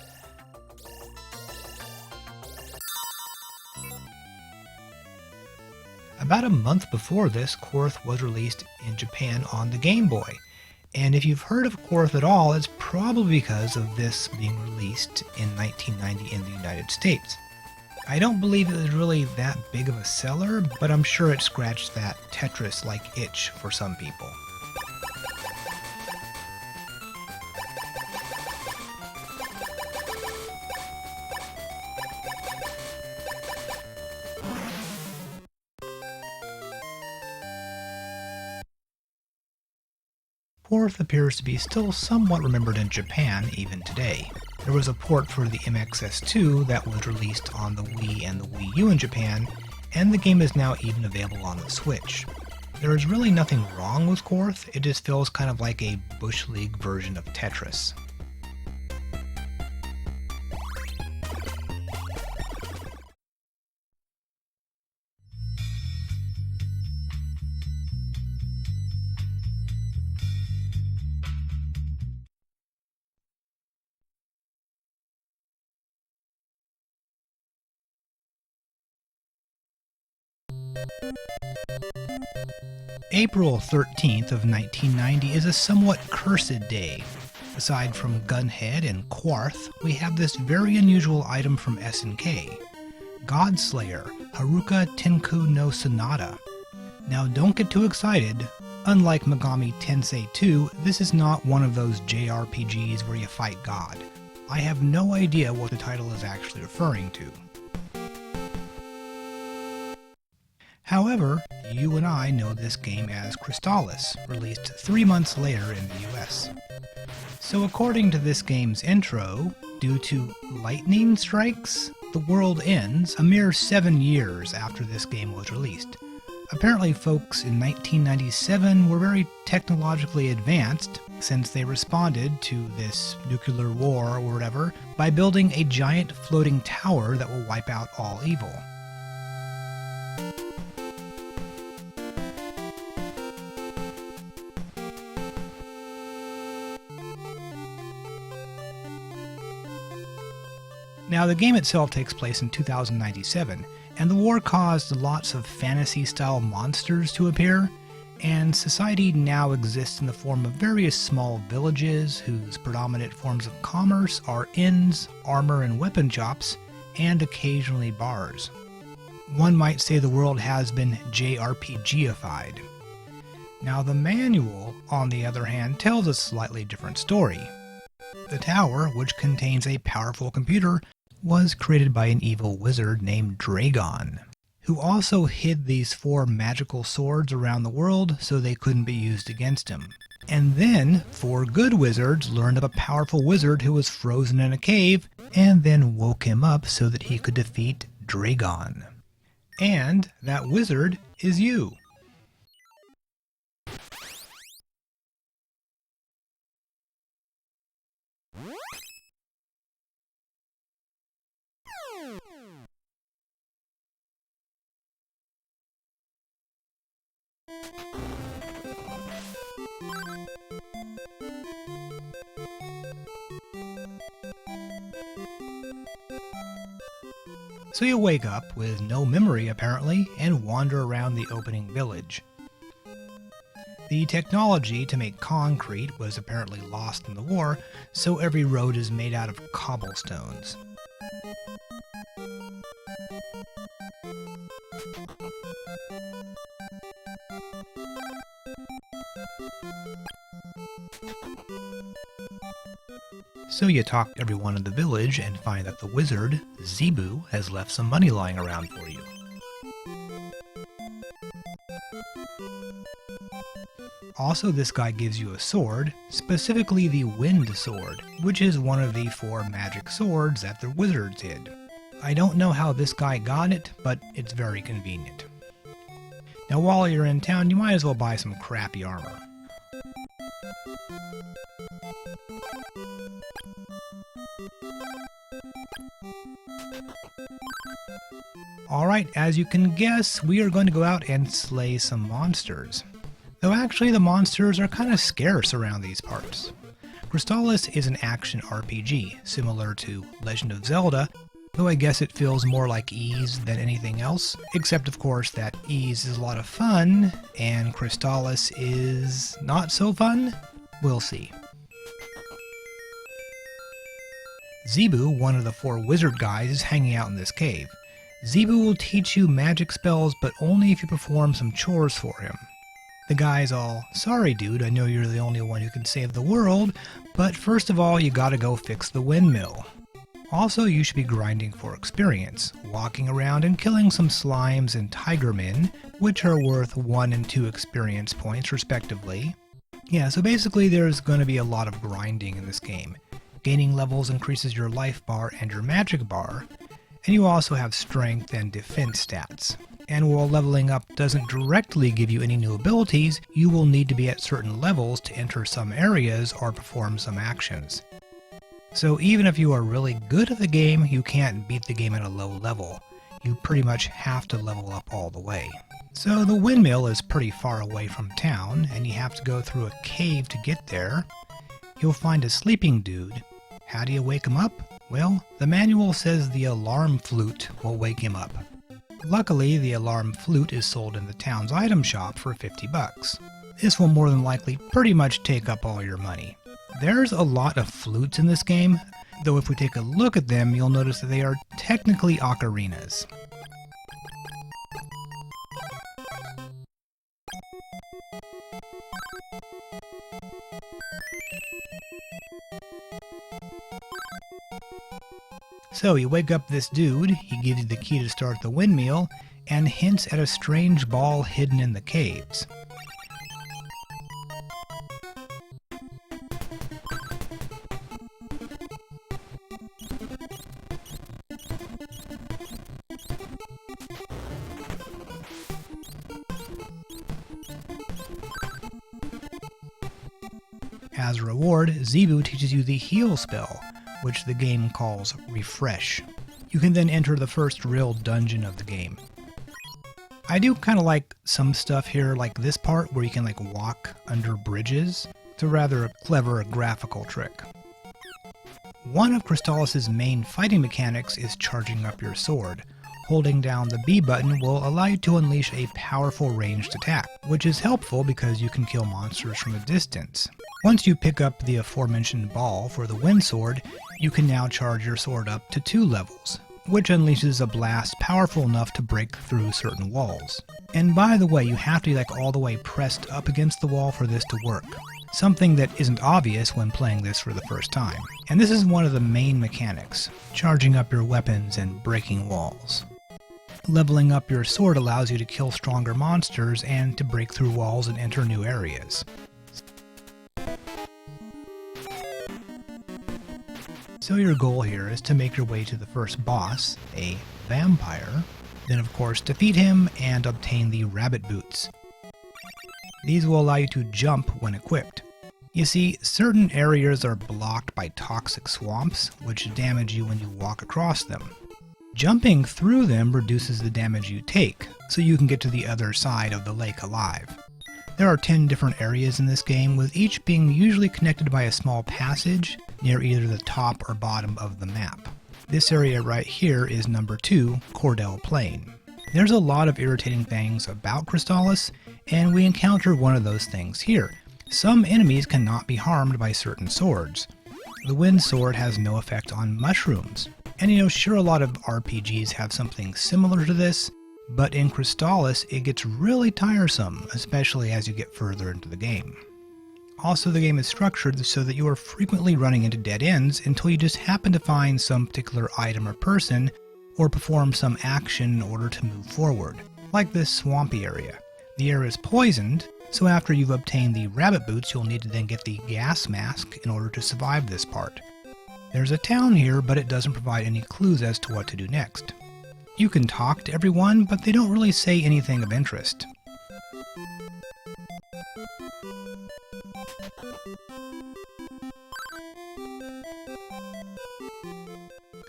About a month before this, Quarth was released in Japan on the Game Boy. And if you've heard of Quarth at all, it's probably because of this being released in 1990 in the United States. I don't believe it was really that big of a seller, but I'm sure it scratched that Tetris-like itch for some people. Quarth appears to be still somewhat remembered in Japan even today. There was a port for the MXS2 that was released on the Wii and the Wii U in Japan, and the game is now even available on the Switch. There is really nothing wrong with Quarth, it just feels kind of like a Bush League version of Tetris. April 13th of 1990 is a somewhat cursed day. Aside from Gunhed and Quarth, we have this very unusual item from SNK, Godslayer, Haruka Tenku no Sonata. Now don't get too excited. Unlike Megami Tensei 2, this is not one of those JRPGs where you fight God. I have no idea what the title is actually referring to. However, you and I know this game as Crystalis, released 3 months later in the US. So according to this game's intro, due to lightning strikes, the world ends a mere 7 years after this game was released. Apparently folks in 1997 were very technologically advanced, since they responded to this nuclear war or whatever by building a giant floating tower that will wipe out all evil. Now, the game itself takes place in 2097, and the war caused lots of fantasy-style monsters to appear, and society now exists in the form of various small villages whose predominant forms of commerce are inns, armor and weapon shops, and occasionally bars. One might say the world has been JRPG-ified. Now, the manual, on the other hand, tells a slightly different story. The tower, which contains a powerful computer, was created by an evil wizard named Dragon, who also hid these 4 magical swords around the world so they couldn't be used against him. And then 4 good wizards learned of a powerful wizard who was frozen in a cave, and then woke him up so that he could defeat Dragon. And that wizard is you. So you wake up with no memory apparently and wander around the opening village. The technology to make concrete was apparently lost in the war, so every road is made out of cobblestones. So you talk to everyone in the village and find that the wizard, Zebu, has left some money lying around for you. Also, this guy gives you a sword, specifically the Wind Sword, which is one of the 4 magic swords that the wizards hid. I don't know how this guy got it, but it's very convenient. Now while you're in town, you might as well buy some crappy armor. Alright, as you can guess, we are going to go out and slay some monsters. Though actually the monsters are kind of scarce around these parts. Crystalis is an action RPG, similar to Legend of Zelda, though I guess it feels more like Ys than anything else, except of course that Ys is a lot of fun, and Crystalis is not so fun? We'll see. Zebu, one of the 4 wizard guys, is hanging out in this cave. Zebu will teach you magic spells, but only if you perform some chores for him. The guy's all, "Sorry dude, I know you're the only one who can save the world, but first of all you gotta go fix the windmill. Also, you should be grinding for experience, walking around and killing some slimes and tigermen, which are worth 1 and 2 experience points respectively." Yeah, so basically there's going to be a lot of grinding in this game. Gaining levels increases your life bar and your magic bar, and you also have strength and defense stats. And while leveling up doesn't directly give you any new abilities, you will need to be at certain levels to enter some areas or perform some actions. So even if you are really good at the game, you can't beat the game at a low level. You pretty much have to level up all the way. So the windmill is pretty far away from town, and you have to go through a cave to get there. You'll find a sleeping dude. How do you wake him up? Well, the manual says the alarm flute will wake him up. Luckily, the alarm flute is sold in the town's item shop for 50 bucks. This will more than likely pretty much take up all your money. There's a lot of flutes in this game, though if we take a look at them, you'll notice that they are technically ocarinas. So you wake up this dude, he gives you the key to start the windmill, and hints at a strange ball hidden in the caves. As a reward, Zebu teaches you the heal spell, which the game calls Refresh. You can then enter the first real dungeon of the game. I do kind of like some stuff here, like this part where you can walk under bridges. It's a rather clever graphical trick. One of Crystalis' main fighting mechanics is charging up your sword. Holding down the B button will allow you to unleash a powerful ranged attack, which is helpful because you can kill monsters from a distance. Once you pick up the aforementioned ball for the wind sword, you can now charge your sword up to 2 levels, which unleashes a blast powerful enough to break through certain walls. And by the way, you have to be all the way pressed up against the wall for this to work, something that isn't obvious when playing this for the first time. And this is one of the main mechanics, charging up your weapons and breaking walls. Leveling up your sword allows you to kill stronger monsters and to break through walls and enter new areas. So your goal here is to make your way to the first boss, a vampire, then of course defeat him and obtain the rabbit boots. These will allow you to jump when equipped. You see, certain areas are blocked by toxic swamps, which damage you when you walk across them. Jumping through them reduces the damage you take, so you can get to the other side of the lake alive. There are 10 different areas in this game, with each being usually connected by a small passage near either the top or bottom of the map. This area right here is number 2, Cordell Plain. There's a lot of irritating things about Crystalis, and we encounter one of those things here. Some enemies cannot be harmed by certain swords. The wind sword has no effect on mushrooms. And sure, a lot of RPGs have something similar to this, but in Crystalis it gets really tiresome, especially as you get further into the game. Also, the game is structured so that you are frequently running into dead ends until you just happen to find some particular item or person, or perform some action in order to move forward, like this swampy area. The air is poisoned, so after you've obtained the rabbit boots you'll need to then get the gas mask in order to survive this part. There's a town here, but it doesn't provide any clues as to what to do next. You can talk to everyone, but they don't really say anything of interest.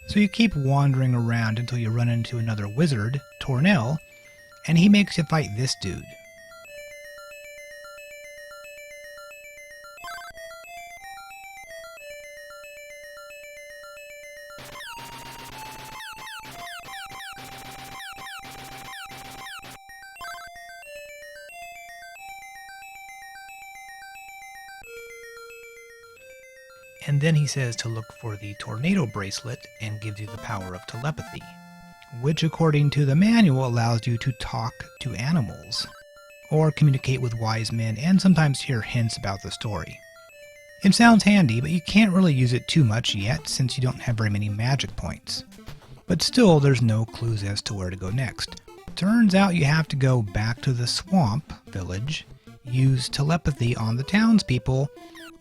So you keep wandering around until you run into another wizard, Tornell, and he makes you fight this dude. and then he says to look for the tornado bracelet and gives you the power of telepathy, which according to the manual allows you to talk to animals, or communicate with wise men and sometimes hear hints about the story. It sounds handy, but you can't really use it too much yet since you don't have very many magic points. But still, there's no clues as to where to go next. Turns out you have to go back to the swamp village, use telepathy on the townspeople,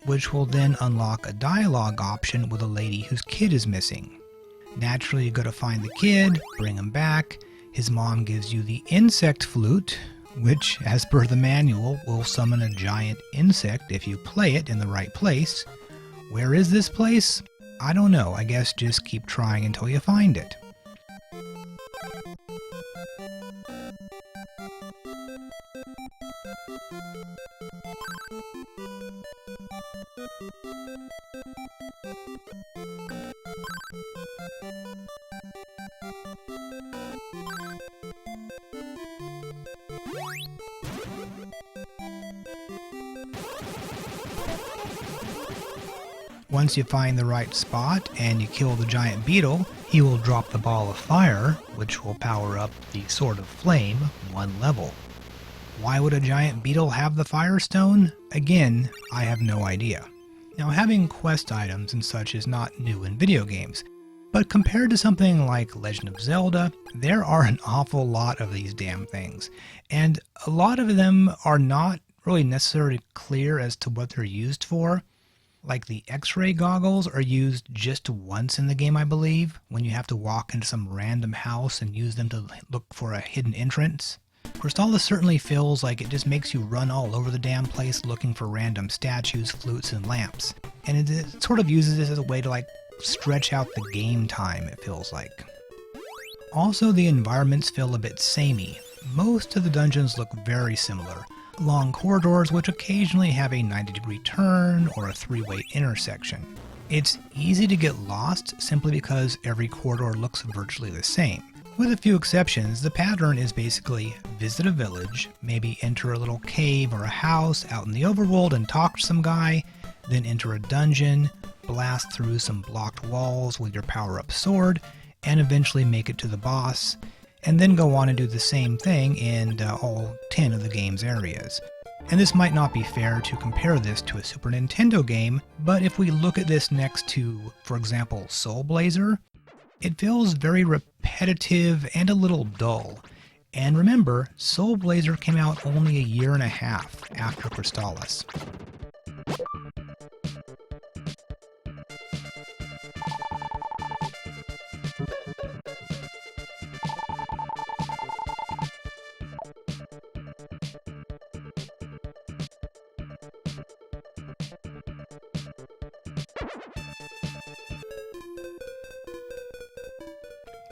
which will then unlock a dialogue option with a lady whose kid is missing. Naturally, you go to find the kid, bring him back. His mom gives you the insect flute, which, as per the manual, will summon a giant insect if you play it in the right place. Where is this place? I don't know. I guess just keep trying until you find it. Once you find the right spot and you kill the giant beetle, he will drop the ball of fire, which will power up the Sword of Flame 1 level. Why would a giant beetle have the Fire Stone? Again, I have no idea. Now, having quest items and such is not new in video games, but compared to something like Legend of Zelda, there are an awful lot of these damn things, and a lot of them are not really necessarily clear as to what they're used for. Like the X-ray goggles are used just once in the game, I believe, when you have to walk into some random house and use them to look for a hidden entrance. Crystalis certainly feels like it just makes you run all over the damn place looking for random statues, flutes, and lamps. And it sort of uses this as a way to stretch out the game time, it feels like. Also, the environments feel a bit samey. Most of the dungeons look very similar. Long corridors which occasionally have a 90-degree turn or a 3-way intersection. It's easy to get lost simply because every corridor looks virtually the same. With a few exceptions, the pattern is basically visit a village, maybe enter a little cave or a house out in the overworld and talk to some guy, then enter a dungeon, blast through some blocked walls with your power-up sword, and eventually make it to the boss, and then go on and do the same thing in all 10 of the game's areas. And this might not be fair to compare this to a Super Nintendo game, but if we look at this next to, for example, Soul Blazer, it feels very repetitive and a little dull. And remember, Soul Blazer came out only a year and a half after Crystalis.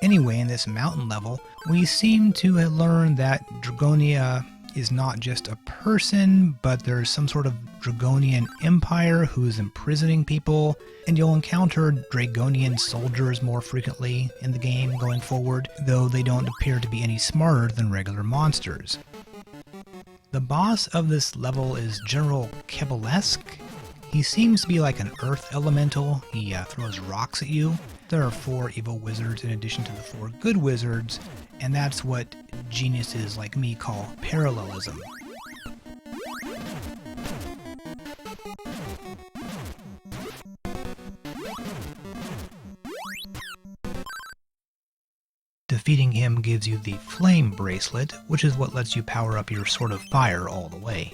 Anyway, in this mountain level, we seem to have learned that Dragonia is not just a person, but there's some sort of Dragonian empire who's imprisoning people, and you'll encounter Dragonian soldiers more frequently in the game going forward, though they don't appear to be any smarter than regular monsters. The boss of this level is General Kebelesk. He seems to be like an earth elemental. He throws rocks at you. There are 4 evil wizards in addition to the 4 good wizards, and that's what geniuses like me call parallelism. Defeating him gives you the Flame Bracelet, which is what lets you power up your Sword of Fire all the way.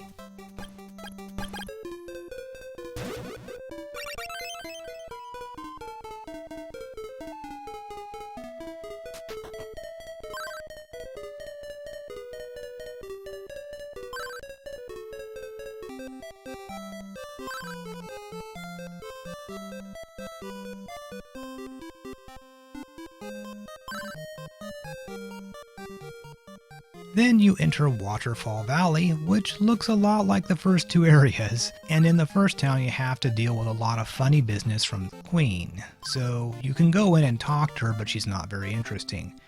Then you enter Waterfall Valley, which looks a lot like the first 2 areas, and in the first town you have to deal with a lot of funny business from the Queen, so you can go in and talk to her, but she's not very interesting.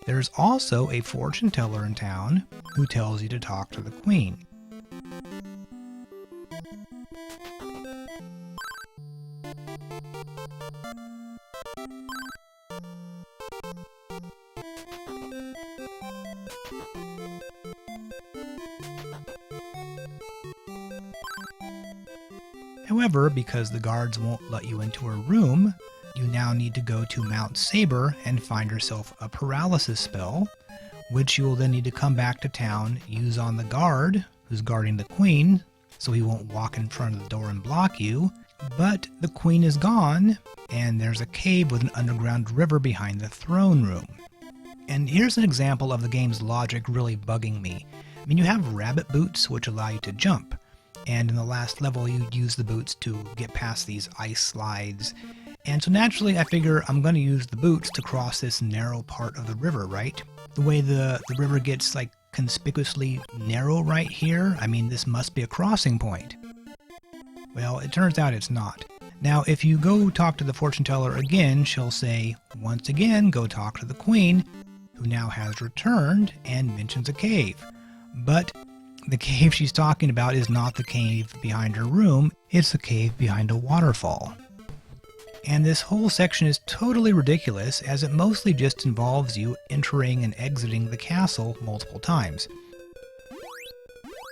There's also a fortune teller in town who tells you to talk to the Queen. However, because the guards won't let you into her room, you now need to go to Mount Saber and find yourself a paralysis spell, which you will then need to come back to town, use on the guard who's guarding the queen, so he won't walk in front of the door and block you. But the queen is gone, and there's a cave with an underground river behind the throne room. And here's an example of the game's logic really bugging me. I mean, you have rabbit boots, which allow you to jump, and in the last level you use the boots to get past these ice slides. And so naturally I figure I'm going to use the boots to cross this narrow part of the river, right? The way the river gets like conspicuously narrow right here, I mean, this must be a crossing point. Well, it turns out it's not. Now, if you go talk to the fortune teller again, she'll say, once again, go talk to the queen, who now has returned, and mentions a cave. But the cave she's talking about is not the cave behind her room, it's the cave behind a waterfall. And this whole section is totally ridiculous, as it mostly just involves you entering and exiting the castle multiple times.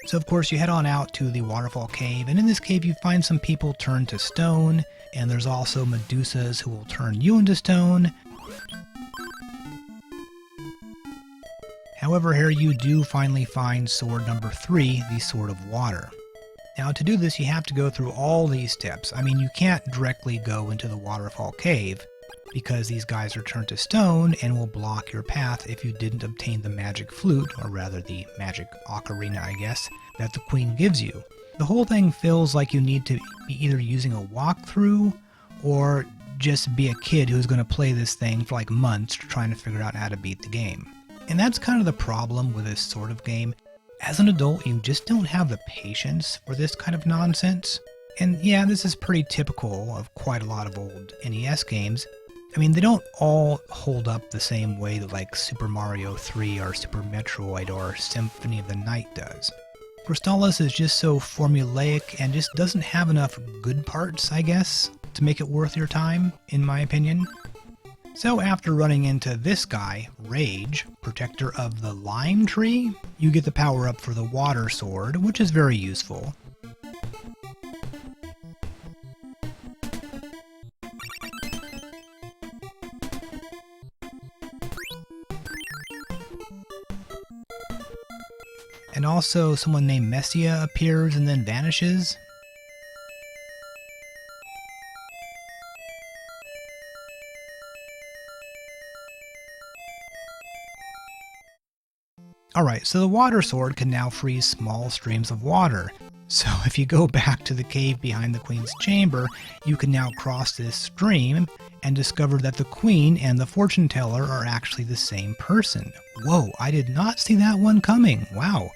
So of course you head on out to the waterfall cave, and in this cave you find some people turned to stone, and there's also Medusas who will turn you into stone. However, here you do finally find sword number 3, the Sword of Water. Now to do this you have to go through all these steps. I mean, you can't directly go into the waterfall cave, because these guys are turned to stone and will block your path if you didn't obtain the magic flute, or rather the magic ocarina, I guess, that the queen gives you. The whole thing feels like you need to be either using a walkthrough, or just be a kid who's going to play this thing for like months trying to figure out how to beat the game. And that's kind of the problem with this sort of game. As an adult, you just don't have the patience for this kind of nonsense. And yeah, this is pretty typical of quite a lot of old NES games. I mean, they don't all hold up the same way that like Super Mario 3 or Super Metroid or Symphony of the Night does. Crystalis is just so formulaic and just doesn't have enough good parts, I guess, to make it worth your time, in my opinion. So after running into this guy, Rage, protector of the lime tree, you get the power up for the water sword, which is very useful. And also someone named Messia appears and then vanishes. Alright, so the water sword can now freeze small streams of water. So if you go back to the cave behind the queen's chamber, you can now cross this stream and discover that the queen and the fortune teller are actually the same person. Whoa, I did not see that one coming. Wow.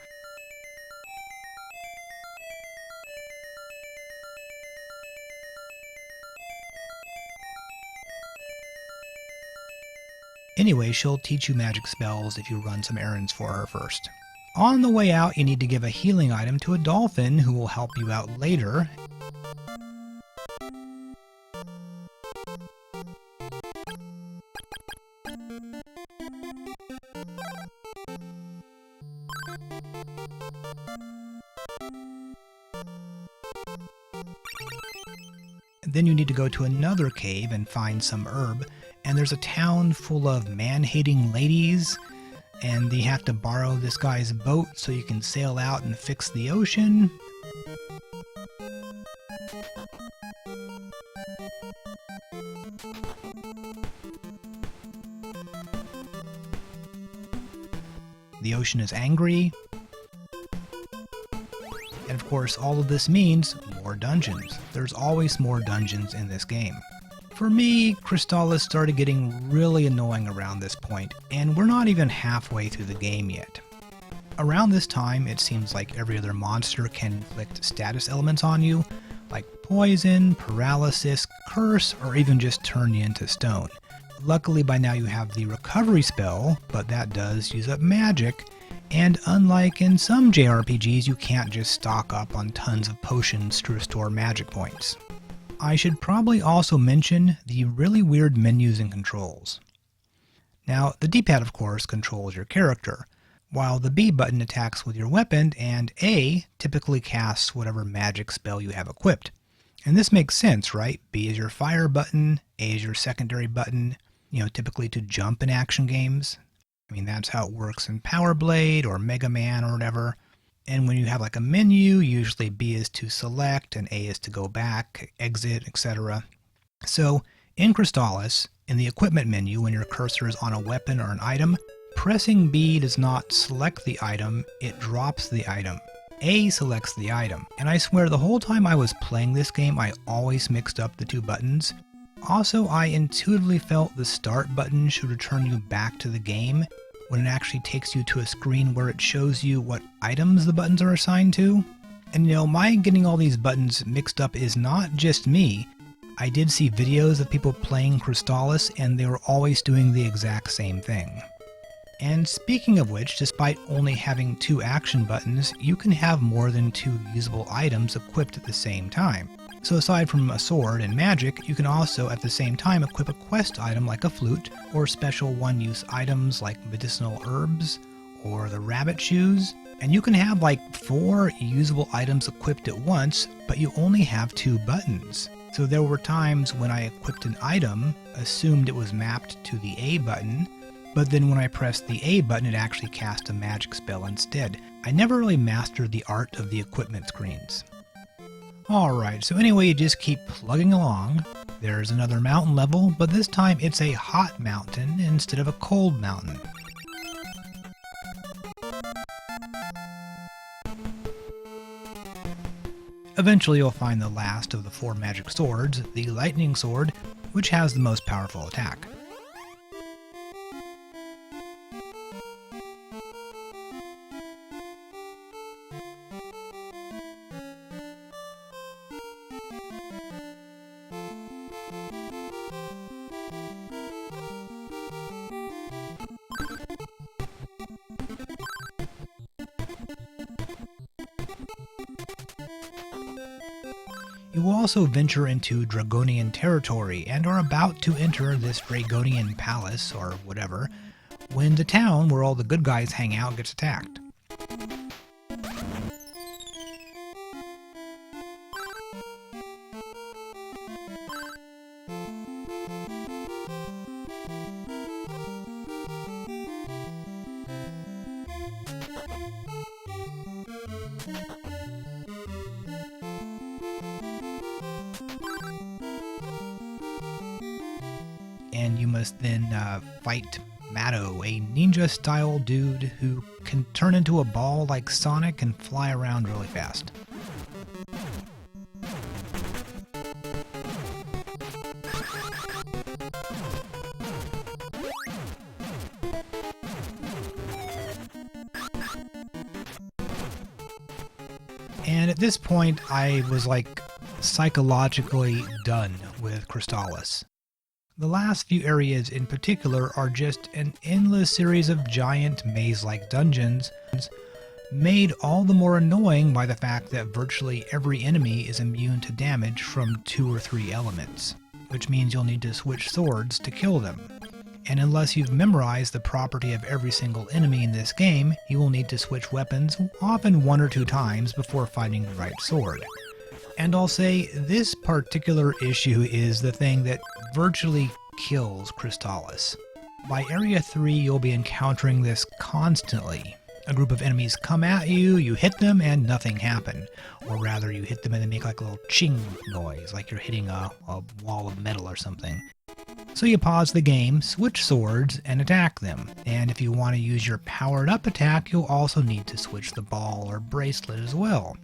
Anyway, she'll teach you magic spells if you run some errands for her first. On the way out, you need to give a healing item to a dolphin who will help you out later. Then you need to go to another cave and find some herb, and there's a town full of man-hating ladies, and you have to borrow this guy's boat so you can sail out and fix the ocean. The ocean is angry. And of course, all of this means more dungeons. There's always more dungeons in this game. For me, Crystalis started getting really annoying around this point, and we're not even halfway through the game yet. Around this time, it seems like every other monster can inflict status elements on you, like poison, paralysis, curse, or even just turn you into stone. Luckily by now you have the recovery spell, but that does use up magic, and unlike in some JRPGs, you can't just stock up on tons of potions to restore magic points. I should probably also mention the really weird menus and controls. Now, the D-pad of course controls your character, while the B button attacks with your weapon, and A typically casts whatever magic spell you have equipped. And this makes sense, right? B is your fire button, A is your secondary button, typically to jump in action games. I mean, that's how it works in Power Blade or Mega Man or whatever. And when you have like a menu, usually B is to select and A is to go back, exit, etc. So in Crystalis, in the equipment menu, when your cursor is on a weapon or an item, pressing B does not select the item, it drops the item. A selects the item. And I swear the whole time I was playing this game, I always mixed up the two buttons. Also, I intuitively felt the start button should return you back to the game when it actually takes you to a screen where it shows you what items the buttons are assigned to. And my getting all these buttons mixed up is not just me. I did see videos of people playing Crystalis and they were always doing the exact same thing. And speaking of which, despite only having 2 action buttons, you can have more than 2 usable items equipped at the same time. So aside from a sword and magic, you can also at the same time equip a quest item like a flute, or special one-use items like medicinal herbs, or the rabbit shoes. And you can have like 4 usable items equipped at once, but you only have 2 buttons. So there were times when I equipped an item, assumed it was mapped to the A button, but then when I pressed the A button it actually cast a magic spell instead. I never really mastered the art of the equipment screens. Alright, so anyway, you just keep plugging along. There's another mountain level, but this time it's a hot mountain instead of a cold mountain. Eventually you'll find the last of the 4 magic swords, the lightning sword, which has the most powerful attack. You will also venture into Dragonian territory and are about to enter this Dragonian palace, or whatever, when the town where all the good guys hang out gets attacked. And you must then fight Matto, a ninja-style dude who can turn into a ball like Sonic and fly around really fast. And at this point, I was like psychologically done with Crystalis. The last few areas in particular are just an endless series of giant maze-like dungeons, made all the more annoying by the fact that virtually every enemy is immune to damage from 2 or 3 elements, which means you'll need to switch swords to kill them. And unless you've memorized the property of every single enemy in this game, you will need to switch weapons often 1 or 2 times before finding the right sword. And I'll say, this particular issue is the thing that virtually kills Crystalis. By Area 3, you'll be encountering this constantly. A group of enemies come at you, you hit them, and nothing happened. Or rather, you hit them and they make like a little ching noise, like you're hitting a wall of metal or something. So you pause the game, switch swords, and attack them. And if you want to use your powered up attack, you'll also need to switch the ball or bracelet as well.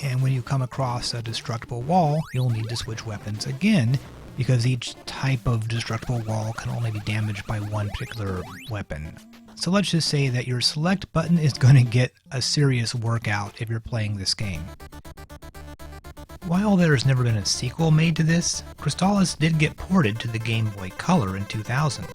And when you come across a destructible wall, you'll need to switch weapons again, because each type of destructible wall can only be damaged by one particular weapon. So let's just say that your select button is going to get a serious workout if you're playing this game. While there's never been a sequel made to this, Crystalis did get ported to the Game Boy Color in 2000.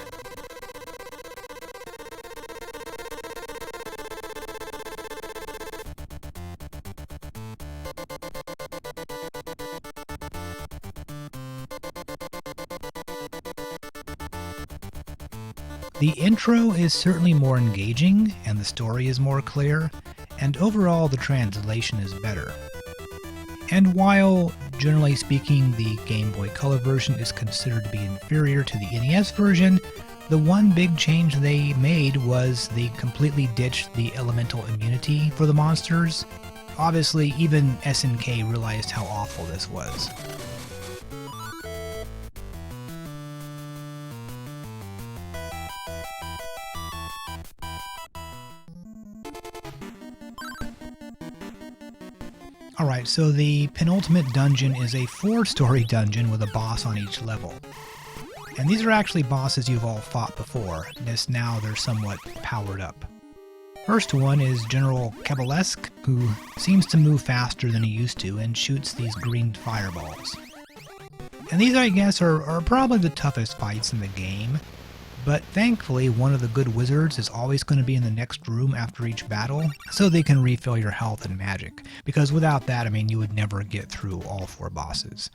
The intro is certainly more engaging, and the story is more clear, and overall the translation is better. And while, generally speaking, the Game Boy Color version is considered to be inferior to the NES version, the one big change they made was they completely ditched the elemental immunity for the monsters. Obviously, even SNK realized how awful this was. Alright, so the penultimate dungeon is a 4-story dungeon with a boss on each level. And these are actually bosses you've all fought before, just now they're somewhat powered up. First one is General Kabalesk, who seems to move faster than he used to and shoots these green fireballs. And these, I guess, are probably the toughest fights in the game, but thankfully one of the good wizards is always going to be in the next room after each battle, so they can refill your health and magic, because without that, I mean, you would never get through all 4 bosses.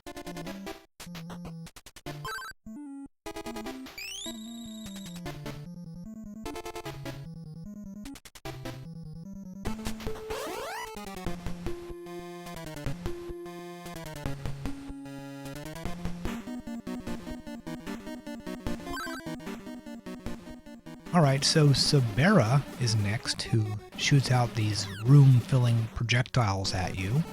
Alright, so Sabera is next, who shoots out these room-filling projectiles at you.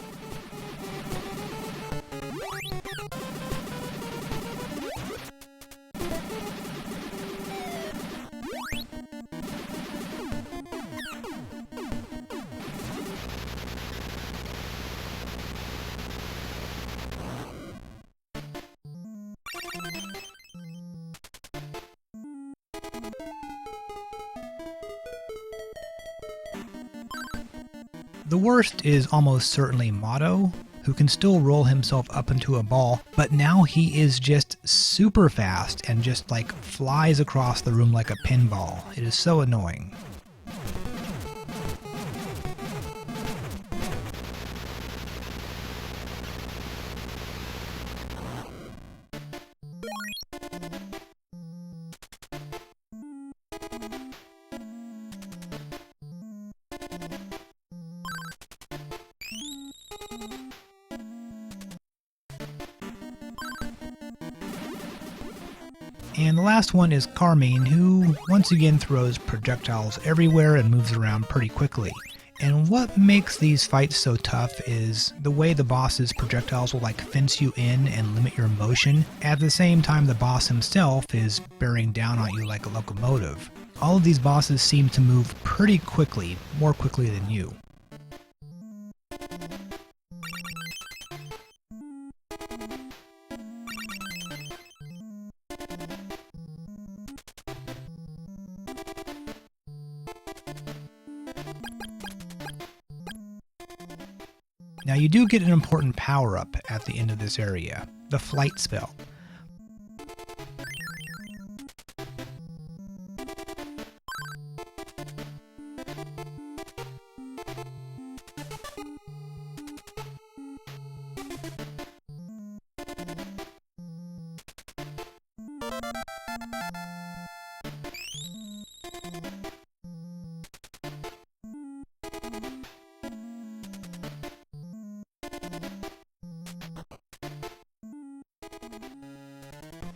The worst is almost certainly Motto, who can still roll himself up into a ball, but now he is just super fast and just like flies across the room like a pinball. It is so annoying. And the last one is Carmine, who once again throws projectiles everywhere and moves around pretty quickly. And what makes these fights so tough is the way the boss's projectiles will like fence you in and limit your motion, at the same time the boss himself is bearing down on you like a locomotive. All of these bosses seem to move pretty quickly, more quickly than you. Now you do get an important power-up at the end of this area, the flight spell.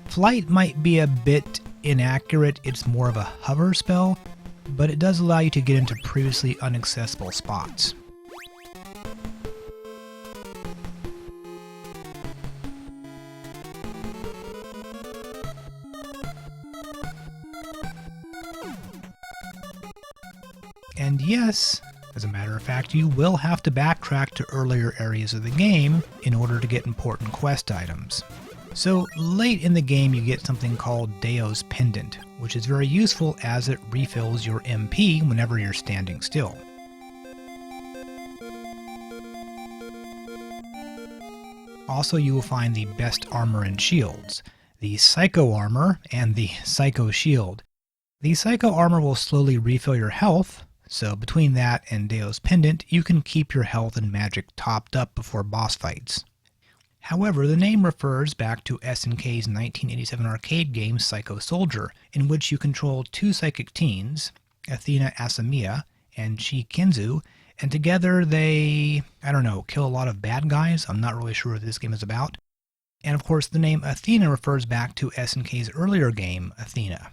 Flight might be a bit inaccurate, it's more of a hover spell, but it does allow you to get into previously inaccessible spots. And yes, as a matter of fact, you will have to backtrack to earlier areas of the game in order to get important quest items. So late in the game you get something called Deo's Pendant, which is very useful as it refills your MP whenever you're standing still. Also you will find the best armor and shields, the Psycho Armor and the Psycho Shield. The Psycho Armor will slowly refill your health, so between that and Deo's Pendant you can keep your health and magic topped up before boss fights. However, the name refers back to SNK's 1987 arcade game Psycho Soldier, in which you control two psychic teens, Athena Asamiya and Shikenzu, and together they, kill a lot of bad guys. I'm not really sure what this game is about. And of course, the name Athena refers back to SNK's earlier game, Athena.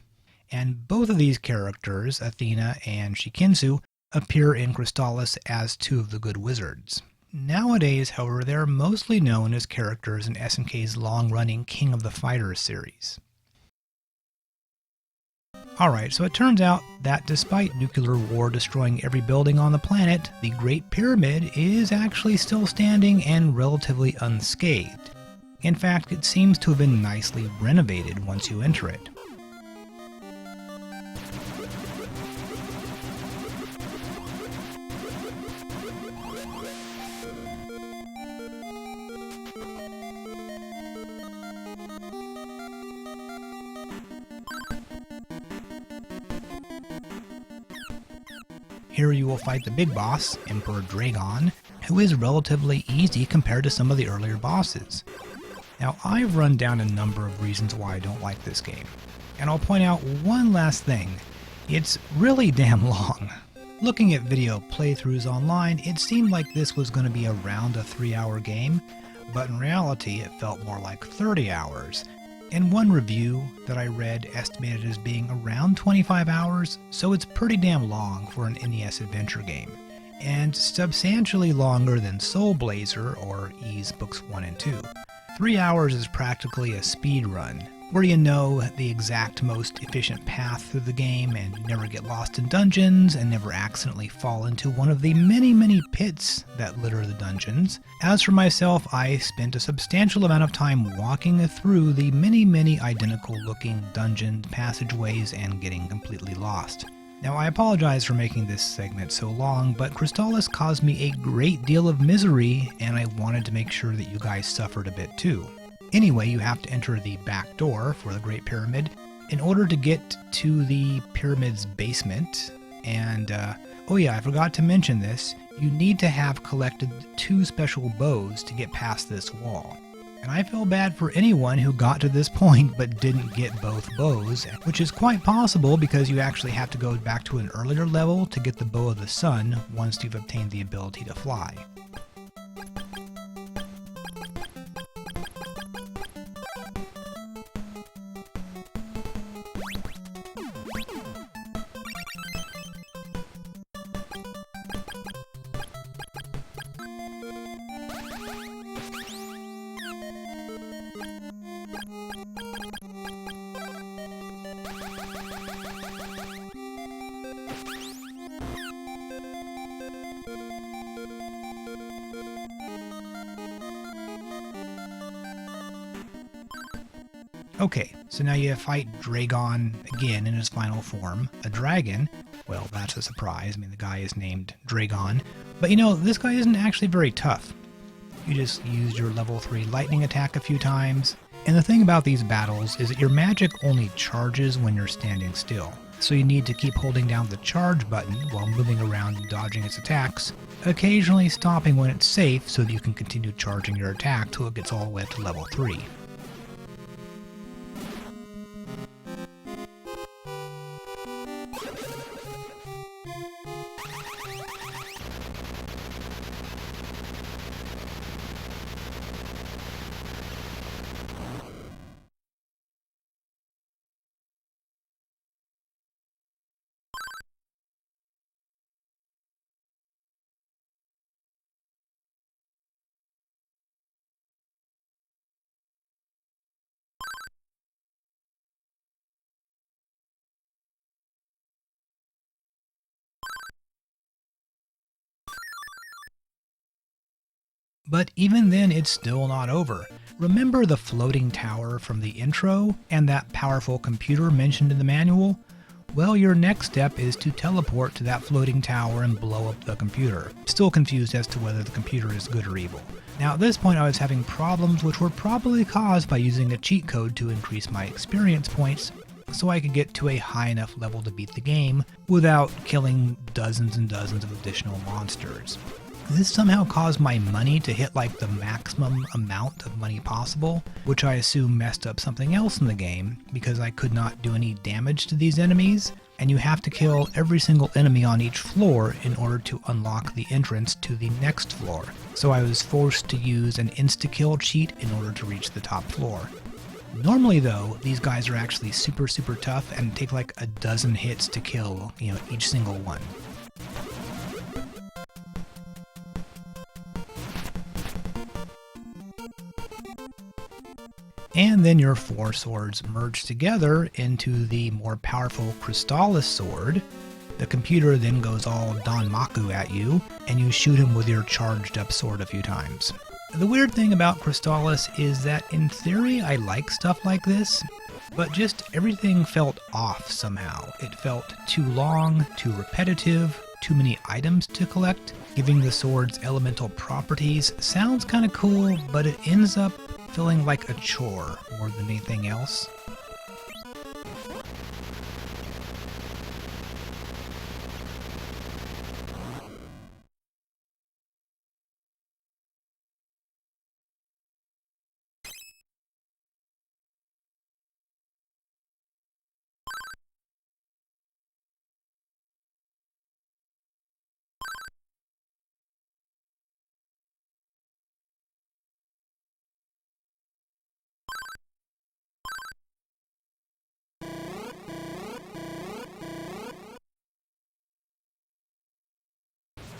And both of these characters, Athena and Shikenzu, appear in Crystalis as two of the good wizards. Nowadays, however, they are mostly known as characters in SNK's long-running King of the Fighters series. Alright, so it turns out that despite nuclear war destroying every building on the planet, the Great Pyramid is actually still standing and relatively unscathed. In fact, it seems to have been nicely renovated once you enter it. Here you will fight the big boss, Emperor Dragon, who is relatively easy compared to some of the earlier bosses. Now, I've run down a number of reasons why I don't like this game, and I'll point out one last thing. It's really damn long. Looking at video playthroughs online, it seemed like this was going to be around a 3-hour game, but in reality it felt more like 30 hours. And one review that I read estimated it as being around 25 hours, so it's pretty damn long for an NES adventure game, and substantially longer than Soul Blazer or Ys Books 1 and 2. 3 hours is practically a speed run, where you know the exact most efficient path through the game and you never get lost in dungeons and never accidentally fall into one of the many pits that litter the dungeons. As for myself, I spent a substantial amount of time walking through the many identical looking dungeon passageways and getting completely lost. Now, I apologize for making this segment so long, but Crystalis caused me a great deal of misery, and I wanted to make sure that you guys suffered a bit too. Anyway, you have to enter the back door for the Great Pyramid in order to get to the pyramid's basement. And, oh yeah, I forgot to mention this. You need to have collected 2 special bows to get past this wall. And I feel bad for anyone who got to this point but didn't get both bows, which is quite possible because you actually have to go back to an earlier level to get the Bow of the Sun once you've obtained the ability to fly. Okay, so now you fight Dragon again in his final form. A dragon, well, that's a surprise. I mean, the guy is named Dragon. But you know, this guy isn't actually very tough. You just use your level 3 lightning attack a few times. And the thing about these battles is that your magic only charges when you're standing still. So you need to keep holding down the charge button while moving around and dodging its attacks, occasionally stopping when it's safe so that you can continue charging your attack till it gets all the way up to level 3. But even then, it's still not over. Remember the floating tower from the intro and that powerful computer mentioned in the manual? Well, your next step is to teleport to that floating tower and blow up the computer. Still confused as to whether the computer is good or evil. Now at this point I was having problems which were probably caused by using a cheat code to increase my experience points, so I could get to a high enough level to beat the game without killing dozens and dozens of additional monsters. This somehow caused my money to hit like the maximum amount of money possible, which I assume messed up something else in the game because I could not do any damage to these enemies, and you have to kill every single enemy on each floor in order to unlock the entrance to the next floor. So I was forced to use an insta-kill cheat in order to reach the top floor. Normally though, these guys are actually super tough and take like a dozen hits to kill, each single one. And then your 4 swords merge together into the more powerful Crystalis sword. The computer then goes all Danmaku at you, and you shoot him with your charged up sword a few times. The weird thing about Crystalis is that in theory I like stuff like this, but just everything felt off somehow. It felt too long, too repetitive, too many items to collect. Giving the sword's elemental properties sounds kinda cool, but it ends up feeling like a chore more than anything else.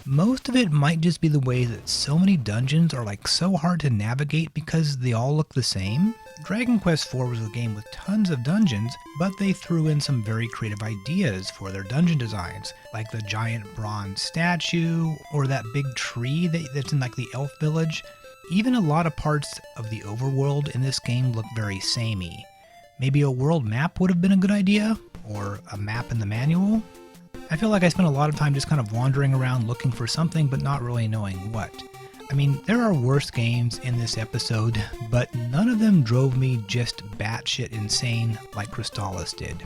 Most of it might just be the way that so many dungeons are like so hard to navigate because they all look the same. Dragon Quest IV was a game with tons of dungeons, but they threw in some very creative ideas for their dungeon designs, like the giant bronze statue, or that big tree that's in like the elf village. Even a lot of parts of the overworld in this game look very samey. Maybe a world map would have been a good idea, or a map in the manual. I feel like I spent a lot of time just kind of wandering around looking for something but not really knowing what. I mean, there are worse games in this episode, but none of them drove me just batshit insane like Crystalis did.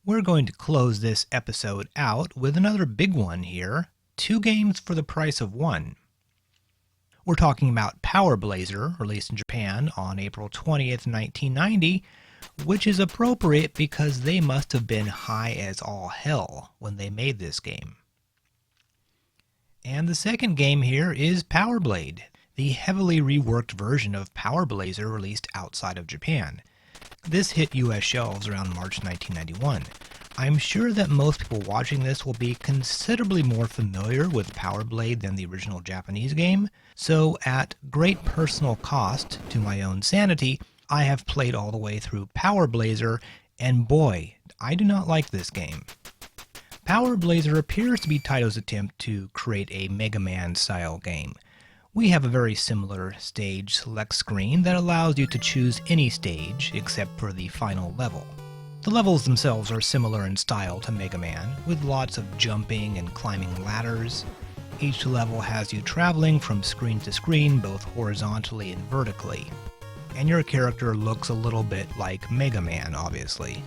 We're going to close this episode out with another big one here, 2 games for the price of 1. We're talking about Power Blazer, released in Japan on April 20th, 1990, which is appropriate because they must have been high as all hell when they made this game. And the second game here is Power Blade, the heavily reworked version of Power Blazer released outside of Japan. This hit US shelves around March 1991. I'm sure that most people watching this will be considerably more familiar with Power Blade than the original Japanese game, so at great personal cost to my own sanity, I have played all the way through Power Blazer, and boy, I do not like this game. Power Blazer appears to be Taito's attempt to create a Mega Man style game. We have a very similar stage select screen that allows you to choose any stage except for the final level. The levels themselves are similar in style to Mega Man, with lots of jumping and climbing ladders. Each level has you traveling from screen to screen both horizontally and vertically. And your character looks a little bit like Mega Man, obviously.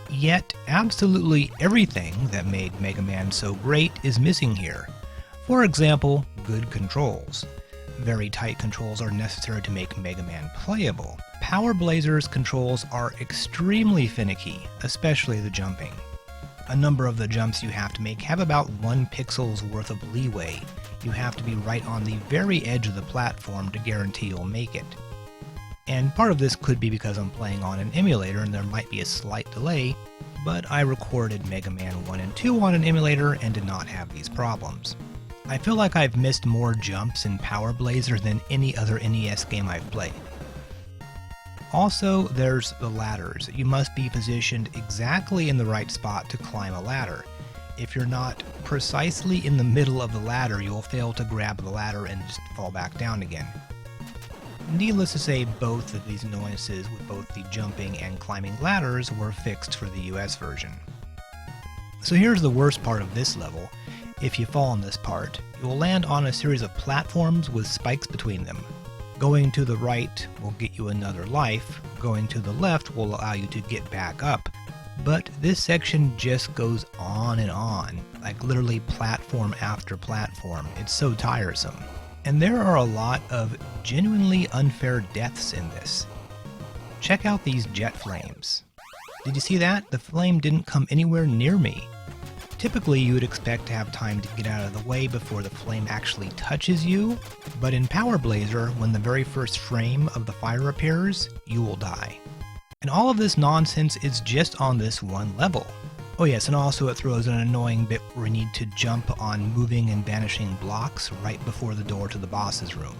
Yet, absolutely everything that made Mega Man so great is missing here. For example, good controls. Very tight controls are necessary to make Mega Man playable. Power Blazer's controls are extremely finicky, especially the jumping. A number of the jumps you have to make have about 1 pixel's worth of leeway. You have to be right on the very edge of the platform to guarantee you'll make it. And part of this could be because I'm playing on an emulator and there might be a slight delay, but I recorded Mega Man 1 and 2 on an emulator and did not have these problems. I feel like I've missed more jumps in Power Blazer than any other NES game I've played. Also, there's the ladders. You must be positioned exactly in the right spot to climb a ladder. If you're not precisely in the middle of the ladder, you'll fail to grab the ladder and just fall back down again. Needless to say, both of these annoyances with both the jumping and climbing ladders were fixed for the US version. So here's the worst part of this level. If you fall on this part, you will land on a series of platforms with spikes between them. Going to the right will get you another life, going to the left will allow you to get back up. But this section just goes on and on, like literally platform after platform. It's so tiresome. And there are a lot of genuinely unfair deaths in this. Check out these jet flames. Did you see that? The flame didn't come anywhere near me. Typically, you would expect to have time to get out of the way before the flame actually touches you, but in Power Blazer, when the very first frame of the fire appears, you will die. And all of this nonsense is just on this one level. Oh yes, and also it throws an annoying bit where we need to jump on moving and vanishing blocks right before the door to the boss's room.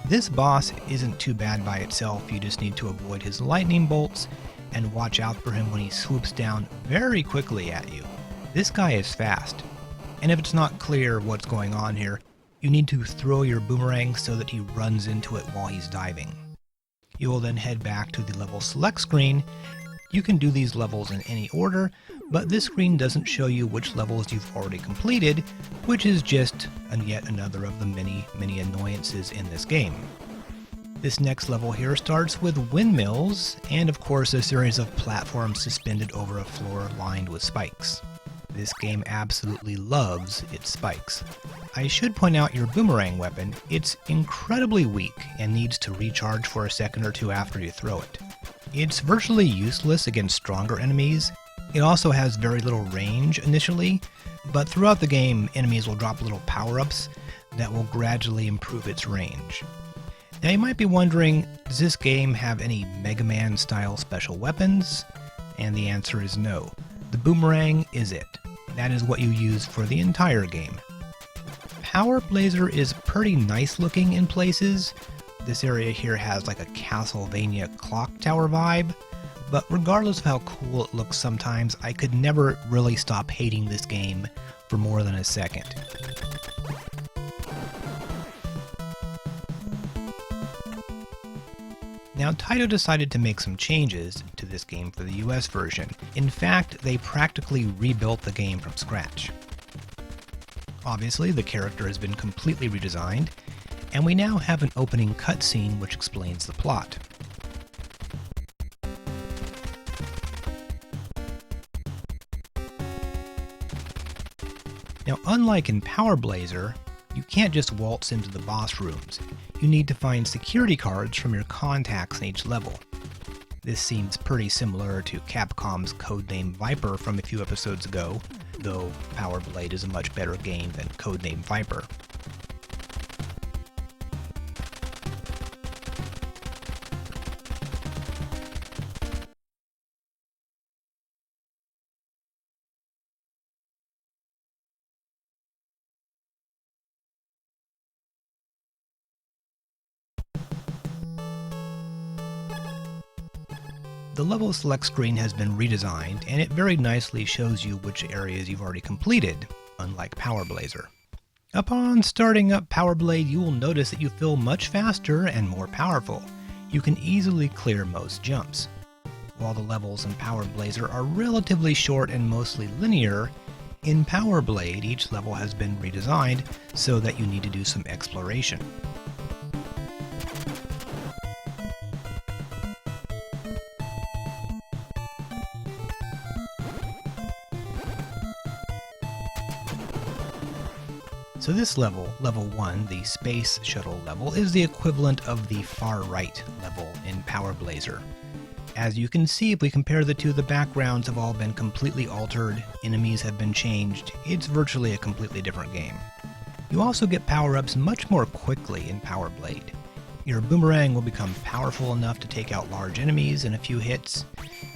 This boss isn't too bad by itself, you just need to avoid his lightning bolts and watch out for him when he swoops down very quickly at you. This guy is fast, and if it's not clear what's going on here, you need to throw your boomerang so that he runs into it while he's diving. You will then head back to the level select screen. You can do these levels in any order, but this screen doesn't show you which levels you've already completed, which is just yet another of the many annoyances in this game. This next level here starts with windmills, and of course a series of platforms suspended over a floor lined with spikes. This game absolutely loves its spikes. I should point out your boomerang weapon. It's incredibly weak and needs to recharge for a second or two after you throw it. It's virtually useless against stronger enemies. It also has very little range initially, but throughout the game enemies will drop little power-ups that will gradually improve its range. Now you might be wondering, does this game have any Mega Man style special weapons? And the answer is no. The boomerang is it. That is what you use for the entire game. Power Blazer is pretty nice looking in places. This area here has like a Castlevania clock tower vibe, but regardless of how cool it looks sometimes, I could never really stop hating this game for more than a second. Now, Taito decided to make some changes to this game for the US version. In fact, they practically rebuilt the game from scratch. Obviously, the character has been completely redesigned, and we now have an opening cutscene which explains the plot. Now, unlike in Power Blazer, you can't just waltz into the boss rooms. You need to find security cards from your contacts in each level. This seems pretty similar to Capcom's Codename Viper from a few episodes ago, though Power Blade is a much better game than Codename Viper. The level select screen has been redesigned, and it very nicely shows you which areas you've already completed, unlike Power Blazer. Upon starting up Power Blade, you will notice that you feel much faster and more powerful. You can easily clear most jumps. While the levels in Power Blazer are relatively short and mostly linear, in Power Blade each level has been redesigned so that you need to do some exploration. So this level, level 1, the Space Shuttle level, is the equivalent of the far right level in Power Blazer. As you can see, if we compare the two, the backgrounds have all been completely altered, enemies have been changed, it's virtually a completely different game. You also get power-ups much more quickly in Power Blade. Your boomerang will become powerful enough to take out large enemies in a few hits,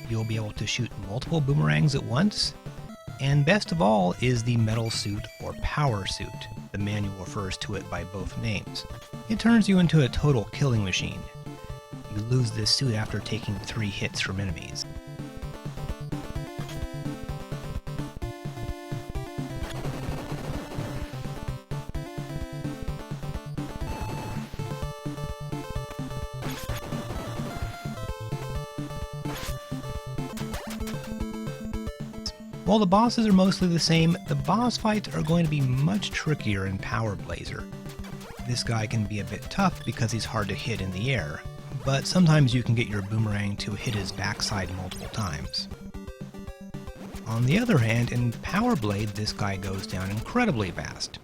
you'll be able to shoot multiple boomerangs at once, And best of all is the metal suit or power suit. The manual refers to it by both names. It turns you into a total killing machine. You lose this suit after taking 3 hits from enemies. While the bosses are mostly the same, the boss fights are going to be much trickier in Power Blazer. This guy can be a bit tough because he's hard to hit in the air, but sometimes you can get your boomerang to hit his backside multiple times. On the other hand, in Power Blade, this guy goes down incredibly fast.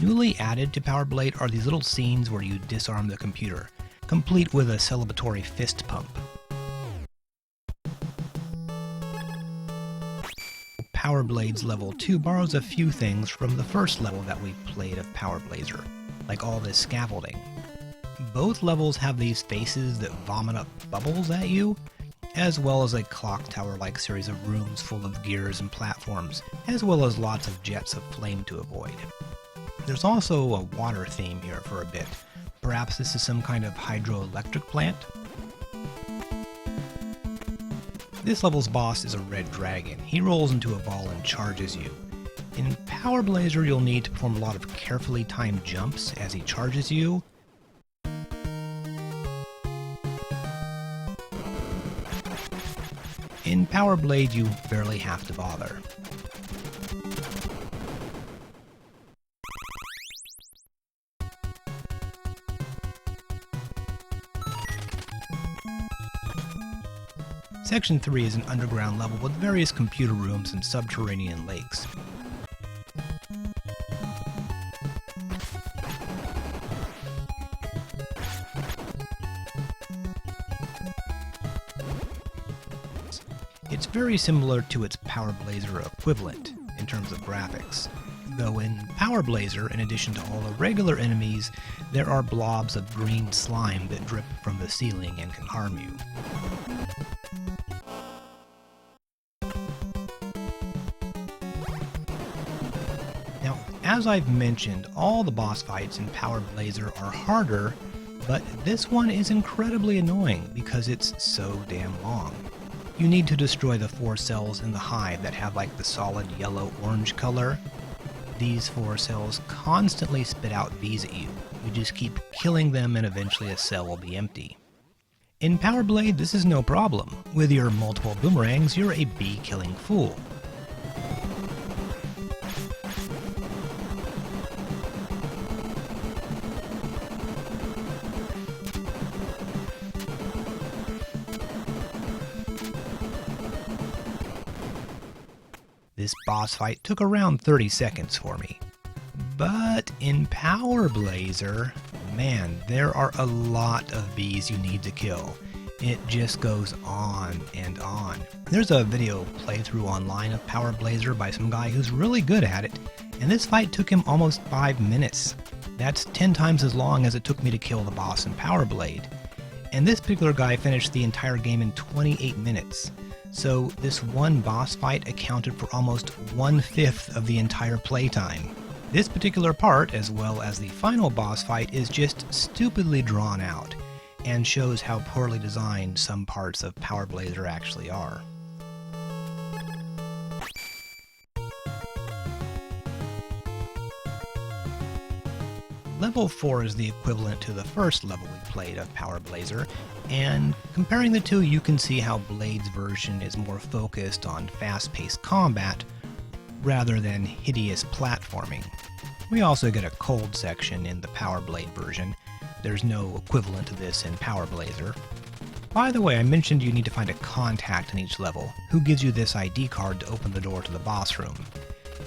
Newly added to Power Blade are these little scenes where you disarm the computer, complete with a celebratory fist pump. Power Blade's level 2 borrows a few things from the first level that we played of Power Blazer, like all this scaffolding. Both levels have these faces that vomit up bubbles at you, as well as a clock tower-like series of rooms full of gears and platforms, as well as lots of jets of flame to avoid. There's also a water theme here for a bit. Perhaps this is some kind of hydroelectric plant? This level's boss is a red dragon. He rolls into a ball and charges you. In Power Blazer, you'll need to perform a lot of carefully timed jumps as he charges you. In Power Blade, you barely have to bother. Section 3 is an underground level with various computer rooms and subterranean lakes. It's very similar to its Power Blazer equivalent in terms of graphics, though in Power Blazer, in addition to all the regular enemies, there are blobs of green slime that drip from the ceiling and can harm you. Now, as I've mentioned, all the boss fights in Power Blazer are harder, but this one is incredibly annoying because it's so damn long. You need to destroy the 4 cells in the hive that have like the solid yellow-orange color. These 4 cells constantly spit out bees at you. You just keep killing them and eventually a cell will be empty. In Power Blade, this is no problem. With your multiple boomerangs, you're a bee-killing fool. This boss fight took around 30 seconds for me. But in Power Blazer, man, there are a lot of bees you need to kill. It just goes on and on. There's a video playthrough online of Power Blazer by some guy who's really good at it, and this fight took him almost 5 minutes. That's 10 times as long as it took me to kill the boss in Power Blade. And this particular guy finished the entire game in 28 minutes. So this one boss fight accounted for almost 1/5 of the entire playtime. This particular part, as well as the final boss fight, is just stupidly drawn out, and shows how poorly designed some parts of Power Blazer actually are. Level 4 is the equivalent to the first level we played of Power Blazer, and comparing the two you can see how Blade's version is more focused on fast-paced combat rather than hideous platforming. We also get a cold section in the Power Blade version. There's no equivalent to this in Power Blazer. By the way, I mentioned you need to find a contact in each level, who gives you this ID card to open the door to the boss room.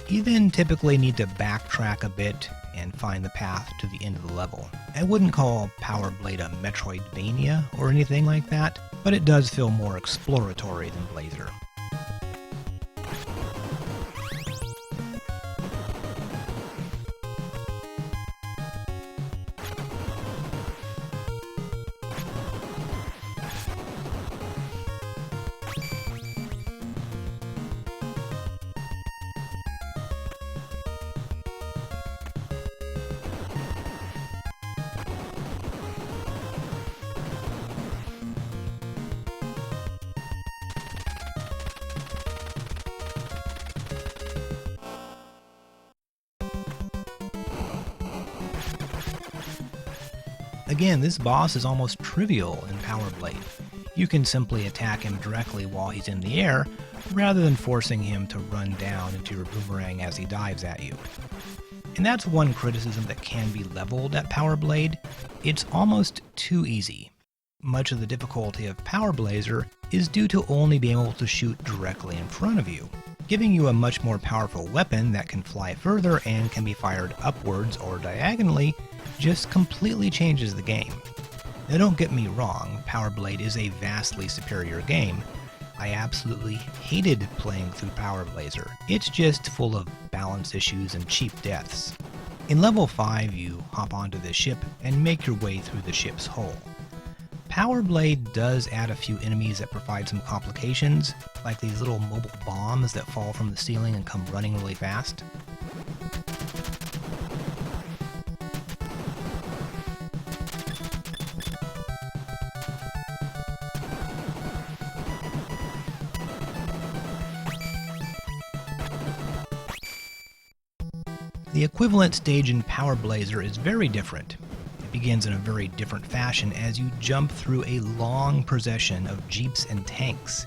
You then typically need to backtrack a bit and find the path to the end of the level. I wouldn't call Power Blade a Metroidvania or anything like that, but it does feel more exploratory than Blazer. Again, this boss is almost trivial in Power Blade. You can simply attack him directly while he's in the air, rather than forcing him to run down into your boomerang as he dives at you. And that's one criticism that can be leveled at Power Blade. It's almost too easy. Much of the difficulty of Power Blazer is due to only being able to shoot directly in front of you. Giving you a much more powerful weapon that can fly further and can be fired upwards or diagonally just completely changes the game. Now don't get me wrong, Power Blade is a vastly superior game. I absolutely hated playing through Power Blazer. It's just full of balance issues and cheap deaths. In level 5 you hop onto the ship and make your way through the ship's hull. Power Blade does add a few enemies that provide some complications, like these little mobile bombs that fall from the ceiling and come running really fast. The equivalent stage in Power Blazer is very different. It begins in a very different fashion as you jump through a long procession of jeeps and tanks.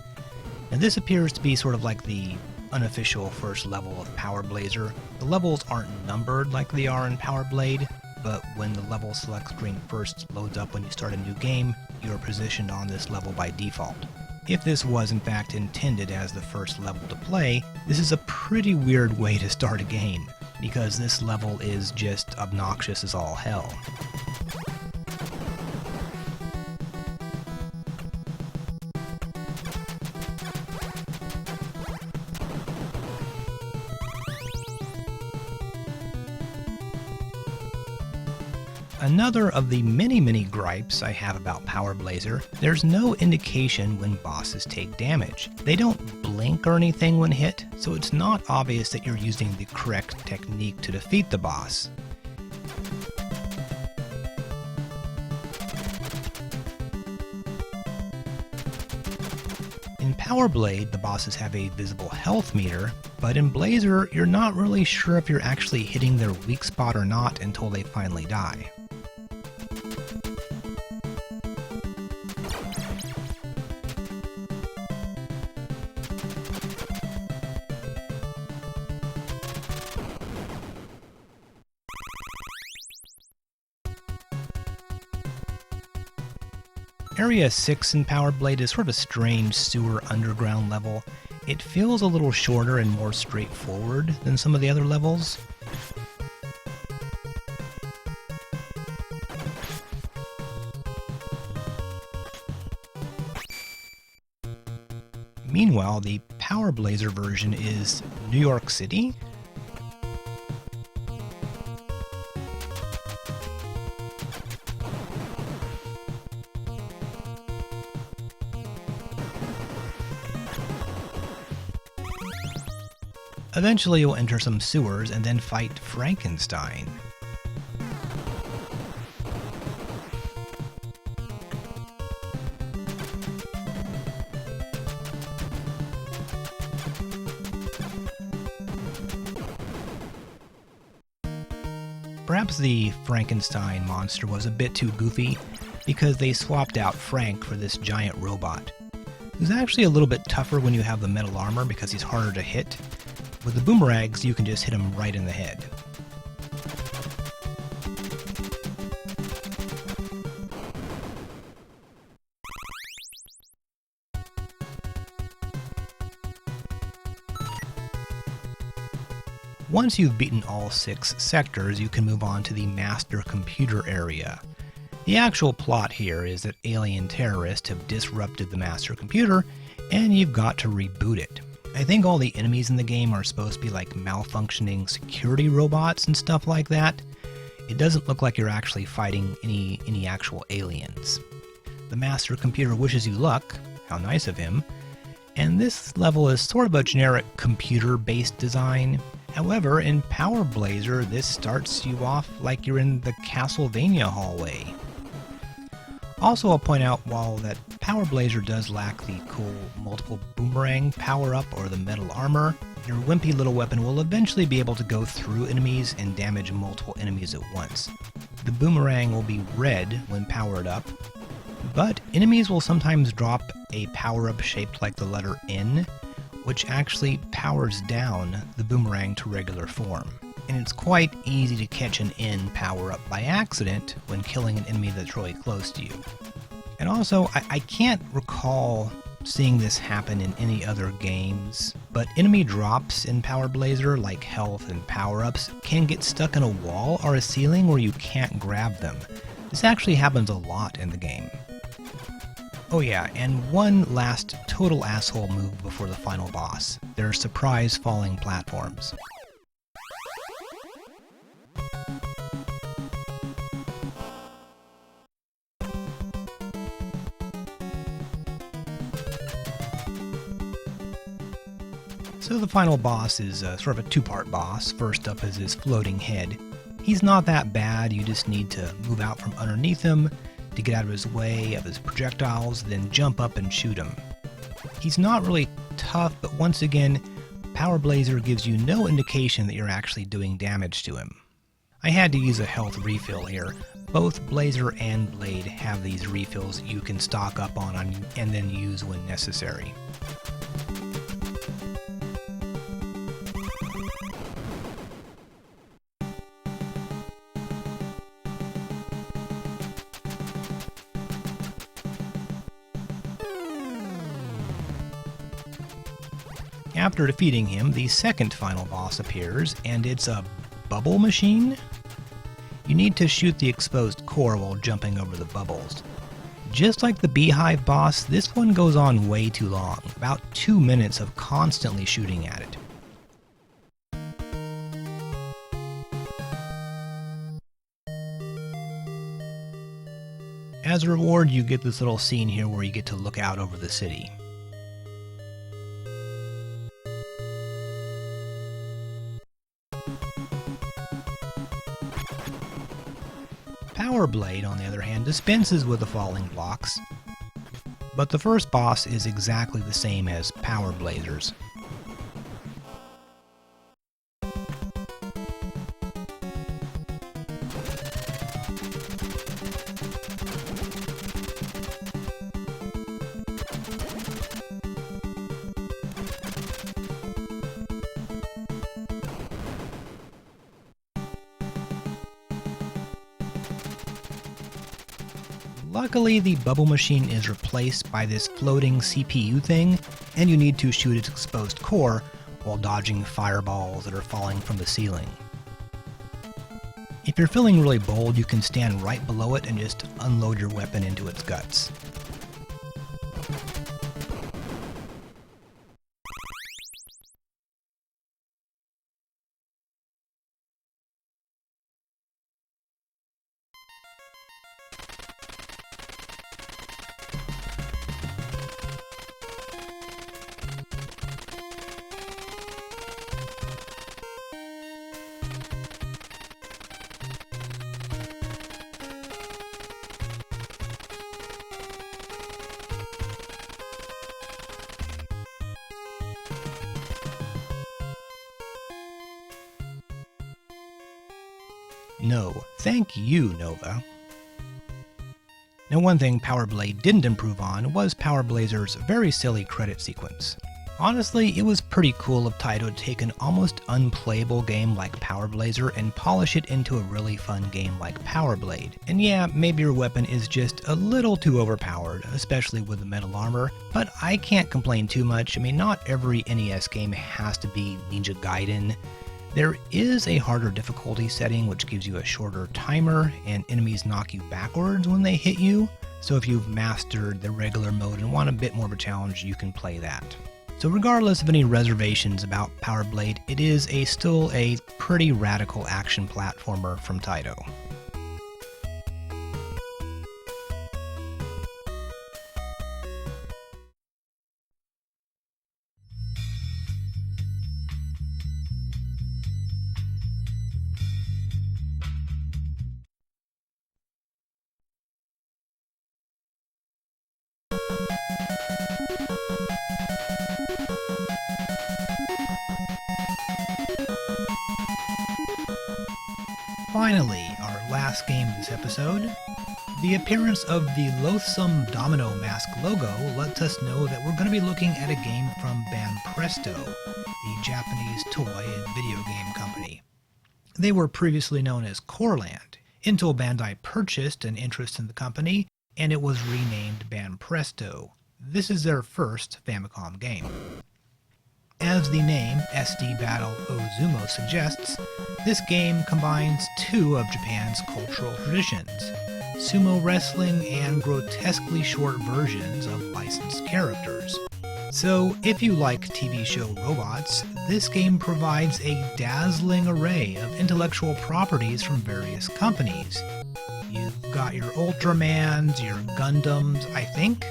Now this appears to be sort of like the unofficial first level of Power Blazer. The levels aren't numbered like they are in Power Blade, but when the level select screen first loads up when you start a new game, you are positioned on this level by default. If this was in fact intended as the first level to play, this is a pretty weird way to start a game, because this level is just obnoxious as all hell. Another of the many gripes I have about Power Blazer, there's no indication when bosses take damage. They don't blink or anything when hit, so it's not obvious that you're using the correct technique to defeat the boss. In Power Blade, the bosses have a visible health meter, but in Blazer, you're not really sure if you're actually hitting their weak spot or not until they finally die. Area 6 in Power Blade is sort of a strange sewer underground level. It feels a little shorter and more straightforward than some of the other levels. Meanwhile, the Power Blazer version is New York City. Eventually you'll enter some sewers and then fight Frankenstein. Perhaps the Frankenstein monster was a bit too goofy, because they swapped out Frank for this giant robot, who's actually a little bit tougher when you have the metal armor because he's harder to hit. With the boomerangs, you can just hit him right in the head. Once you've beaten all 6 sectors, you can move on to the Master Computer area. The actual plot here is that alien terrorists have disrupted the Master Computer, and you've got to reboot it. I think all the enemies in the game are supposed to be like malfunctioning security robots and stuff like that. It doesn't look like you're actually fighting any actual aliens. The Master Computer wishes you luck, how nice of him, and this level is sort of a generic computer-based design. However, in Power Blazer, this starts you off like you're in the Castlevania hallway. Also, I'll point out while that Power Blazer does lack the cool multiple boomerang power-up or the metal armor. Your wimpy little weapon will eventually be able to go through enemies and damage multiple enemies at once. The boomerang will be red when powered up, but enemies will sometimes drop a power-up shaped like the letter N, which actually powers down the boomerang to regular form. And it's quite easy to catch an N power-up by accident when killing an enemy that's really close to you. And also, I can't recall seeing this happen in any other games, but enemy drops in Power Blazer, like health and power-ups, can get stuck in a wall or a ceiling where you can't grab them. This actually happens a lot in the game. Oh yeah, and one last total asshole move before the final boss. Their surprise falling platforms. So the final boss is sort of a two-part boss. First up is his floating head. He's not that bad, you just need to move out from underneath him to get out of his way of his projectiles, then jump up and shoot him. He's not really tough, but once again, Power Blazer gives you no indication that you're actually doing damage to him. I had to use a health refill here. Both Blazer and Blade have these refills that you can stock up on and then use when necessary. After defeating him, the second final boss appears, and it's a bubble machine? You need to shoot the exposed core while jumping over the bubbles. Just like the beehive boss, this one goes on way too long, about 2 minutes of constantly shooting at it. As a reward, you get this little scene here where you get to look out over the city. Power Blade, on the other hand, dispenses with the falling blocks, but the first boss is exactly the same as Power Blazer's. Luckily, the bubble machine is replaced by this floating CPU thing, and you need to shoot its exposed core while dodging fireballs that are falling from the ceiling. If you're feeling really bold, you can stand right below it and just unload your weapon into its guts. No, thank you, Nova. Now, one thing Power Blade didn't improve on was Power Blazer's very silly credit sequence. Honestly, it was pretty cool of Taito to take an almost unplayable game like Power Blazer and polish it into a really fun game like Power Blade. And yeah, maybe your weapon is just a little too overpowered, especially with the metal armor, but I can't complain too much. I mean, not every NES game has to be Ninja Gaiden. There is a harder difficulty setting which gives you a shorter timer, and enemies knock you backwards when they hit you, so if you've mastered the regular mode and want a bit more of a challenge, you can play that. So regardless of any reservations about Power Blade, it is still a pretty radical action platformer from Taito. finally, our last game this episode. The appearance of the loathsome domino mask logo lets us know that we're going to be looking at a game from Banpresto, the Japanese toy and video game company. They were previously known as Corland, until Bandai purchased an interest in the company, and it was renamed Banpresto. This is their first Famicom game. As the name SD Battle Oozumou suggests, this game combines two of Japan's cultural traditions, sumo wrestling and grotesquely short versions of licensed characters. So, if you like TV show robots, this game provides a dazzling array of intellectual properties from various companies. You've got your Ultramans, your Gundams, I think,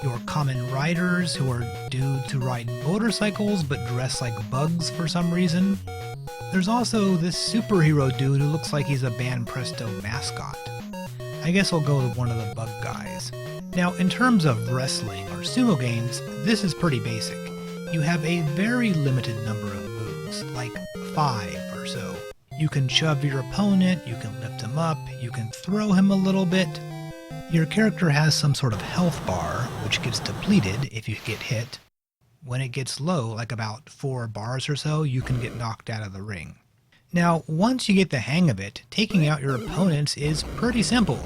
your Kamen Riders, who are dudes who ride motorcycles but dress like bugs for some reason. There's also this superhero dude who looks like he's a Banpresto mascot. I guess I'll go with one of the bug guys. Now, in terms of wrestling or sumo games, this is pretty basic. You have a very limited number of moves, like 5 or so. You can shove your opponent, you can lift him up, you can throw him a little bit. Your character has some sort of health bar, which gets depleted if you get hit. When it gets low, like about 4 bars or so, you can get knocked out of the ring. Now, once you get the hang of it, taking out your opponents is pretty simple.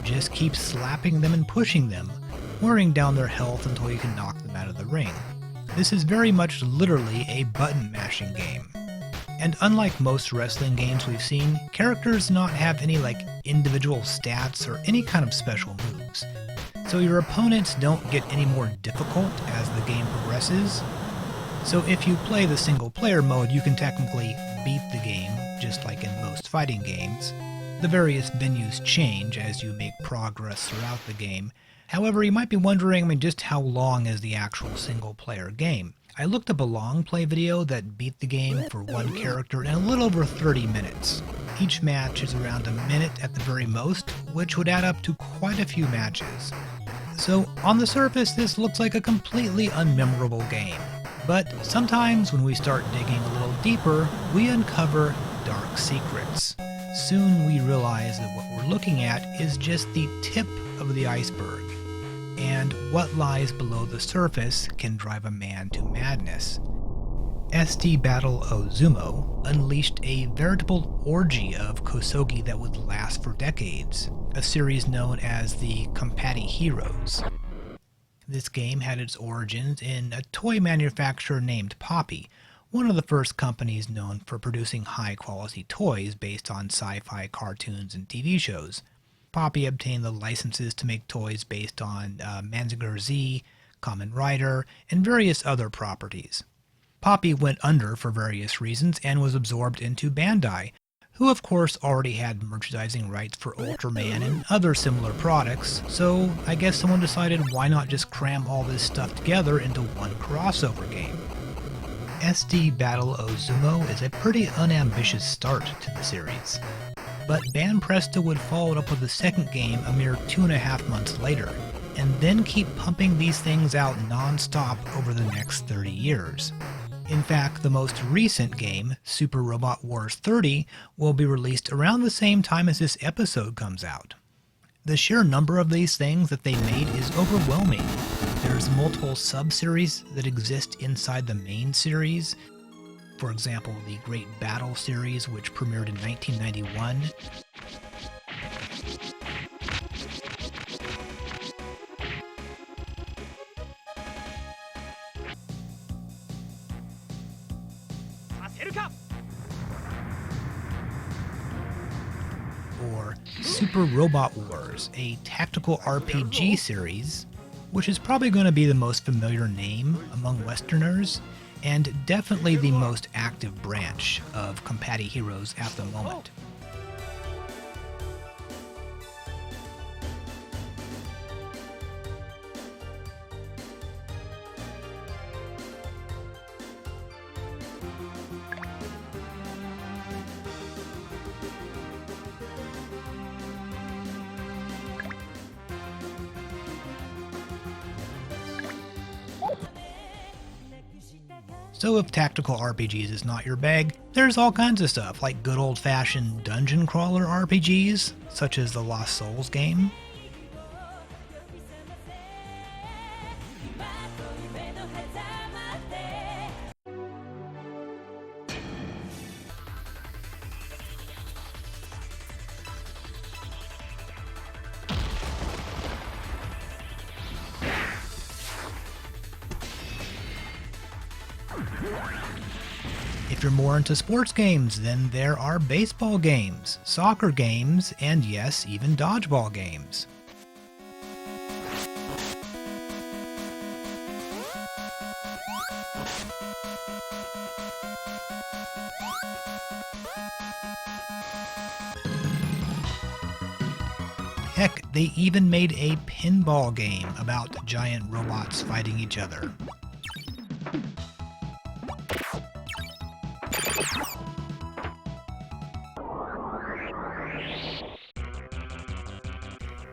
Just keep slapping them and pushing them, wearing down their health until you can knock them out of the ring. This is very much literally a button mashing game. And unlike most wrestling games we've seen, characters do not have any individual stats or any kind of special moves. So your opponents don't get any more difficult as the game progresses. So if you play the single player mode, you can technically beat the game, just like in most fighting games. The various venues change as you make progress throughout the game. However, you might be wondering, just how long is the actual single player game? I looked up a long play video that beat the game for one character in a little over 30 minutes. Each match is around a minute at the very most, which would add up to quite a few matches. So on the surface, this looks like a completely unmemorable game. But sometimes when we start digging a little deeper, we uncover dark secrets. Soon we realize that what we're looking at is just the tip of the iceberg, and what lies below the surface can drive a man to madness. SD Battle Oozumou unleashed a veritable orgy of kosogi that would last for decades, a series known as the Compati Heroes. This game had its origins in a toy manufacturer named Poppy, one of the first companies known for producing high-quality toys based on sci-fi cartoons and TV shows. Poppy obtained the licenses to make toys based on Mazinger Z, Kamen Rider, and various other properties. Poppy went under for various reasons and was absorbed into Bandai, who of course already had merchandising rights for Ultraman and other similar products, so I guess someone decided why not just cram all this stuff together into one crossover game. SD Battle Oozumou is a pretty unambitious start to the series, but Banpresto would follow it up with a second game a mere 2.5 months later, and then keep pumping these things out non-stop over the next 30 years. In fact, the most recent game, Super Robot Wars 30, will be released around the same time as this episode comes out. The sheer number of these things that they made is overwhelming. There's multiple sub-series that exist inside the main series. For example, the Great Battle series, which premiered in 1991. Or Super Robot Wars, a tactical RPG series, which is probably going to be the most familiar name among Westerners, and definitely the most active branch of Compati Heroes at the moment. So if tactical RPGs is not your bag, there's all kinds of stuff like good old-fashioned dungeon crawler RPGs, such as the Lost Souls game. If you're more into sports games, then there are baseball games, soccer games, and yes, even dodgeball games. Heck, they even made a pinball game about giant robots fighting each other.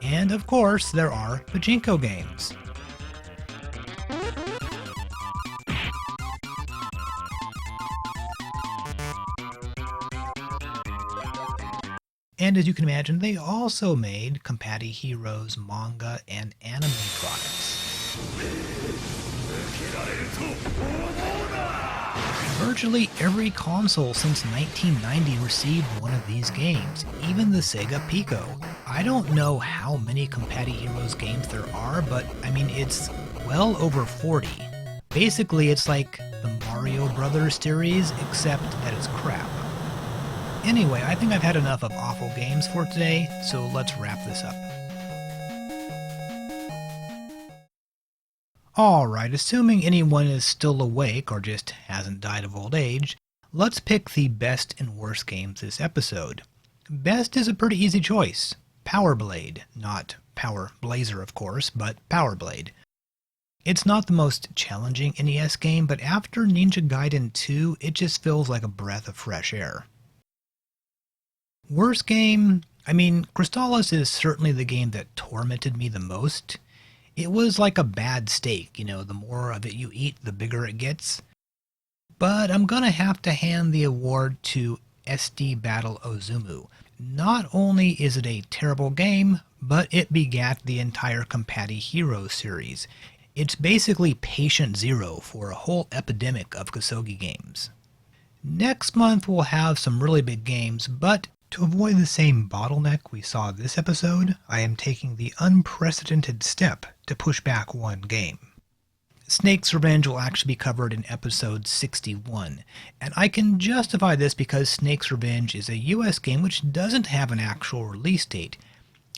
And of course, there are pachinko games. And as you can imagine, they also made Compati Heroes manga and anime products. Virtually every console since 1990 received one of these games, even the Sega Pico. I don't know how many Compati Heroes games there are, but I mean it's well over 40. Basically it's like the Mario Brothers series, except that it's crap. Anyway, I think I've had enough of awful games for today, so let's wrap this up. Alright, assuming anyone is still awake or just hasn't died of old age, let's pick the best and worst games this episode. Best is a pretty easy choice. Power Blade. Not Power Blazer, of course, but Power Blade. It's not the most challenging NES game, but after Ninja Gaiden 2, it just feels like a breath of fresh air. Worst game? I mean, Crystalis is certainly the game that tormented me the most. It was like a bad steak, you know, the more of it you eat, the bigger it gets. But I'm gonna have to hand the award to SD Battle Oozumou. Not only is it a terrible game, but it begat the entire Compati Heroes series. It's basically patient zero for a whole epidemic of Kosogi games. Next month we'll have some really big games, but to avoid the same bottleneck we saw this episode, I am taking the unprecedented step to push back one game. Snake's Revenge will actually be covered in episode 61, and I can justify this because Snake's Revenge is a US game which doesn't have an actual release date.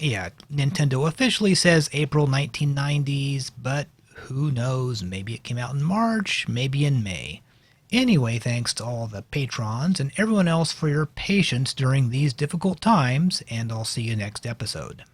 Yeah, Nintendo officially says April 1990s, but who knows, maybe it came out in March, maybe in May. Anyway, thanks to all the patrons and everyone else for your patience during these difficult times, and I'll see you next episode.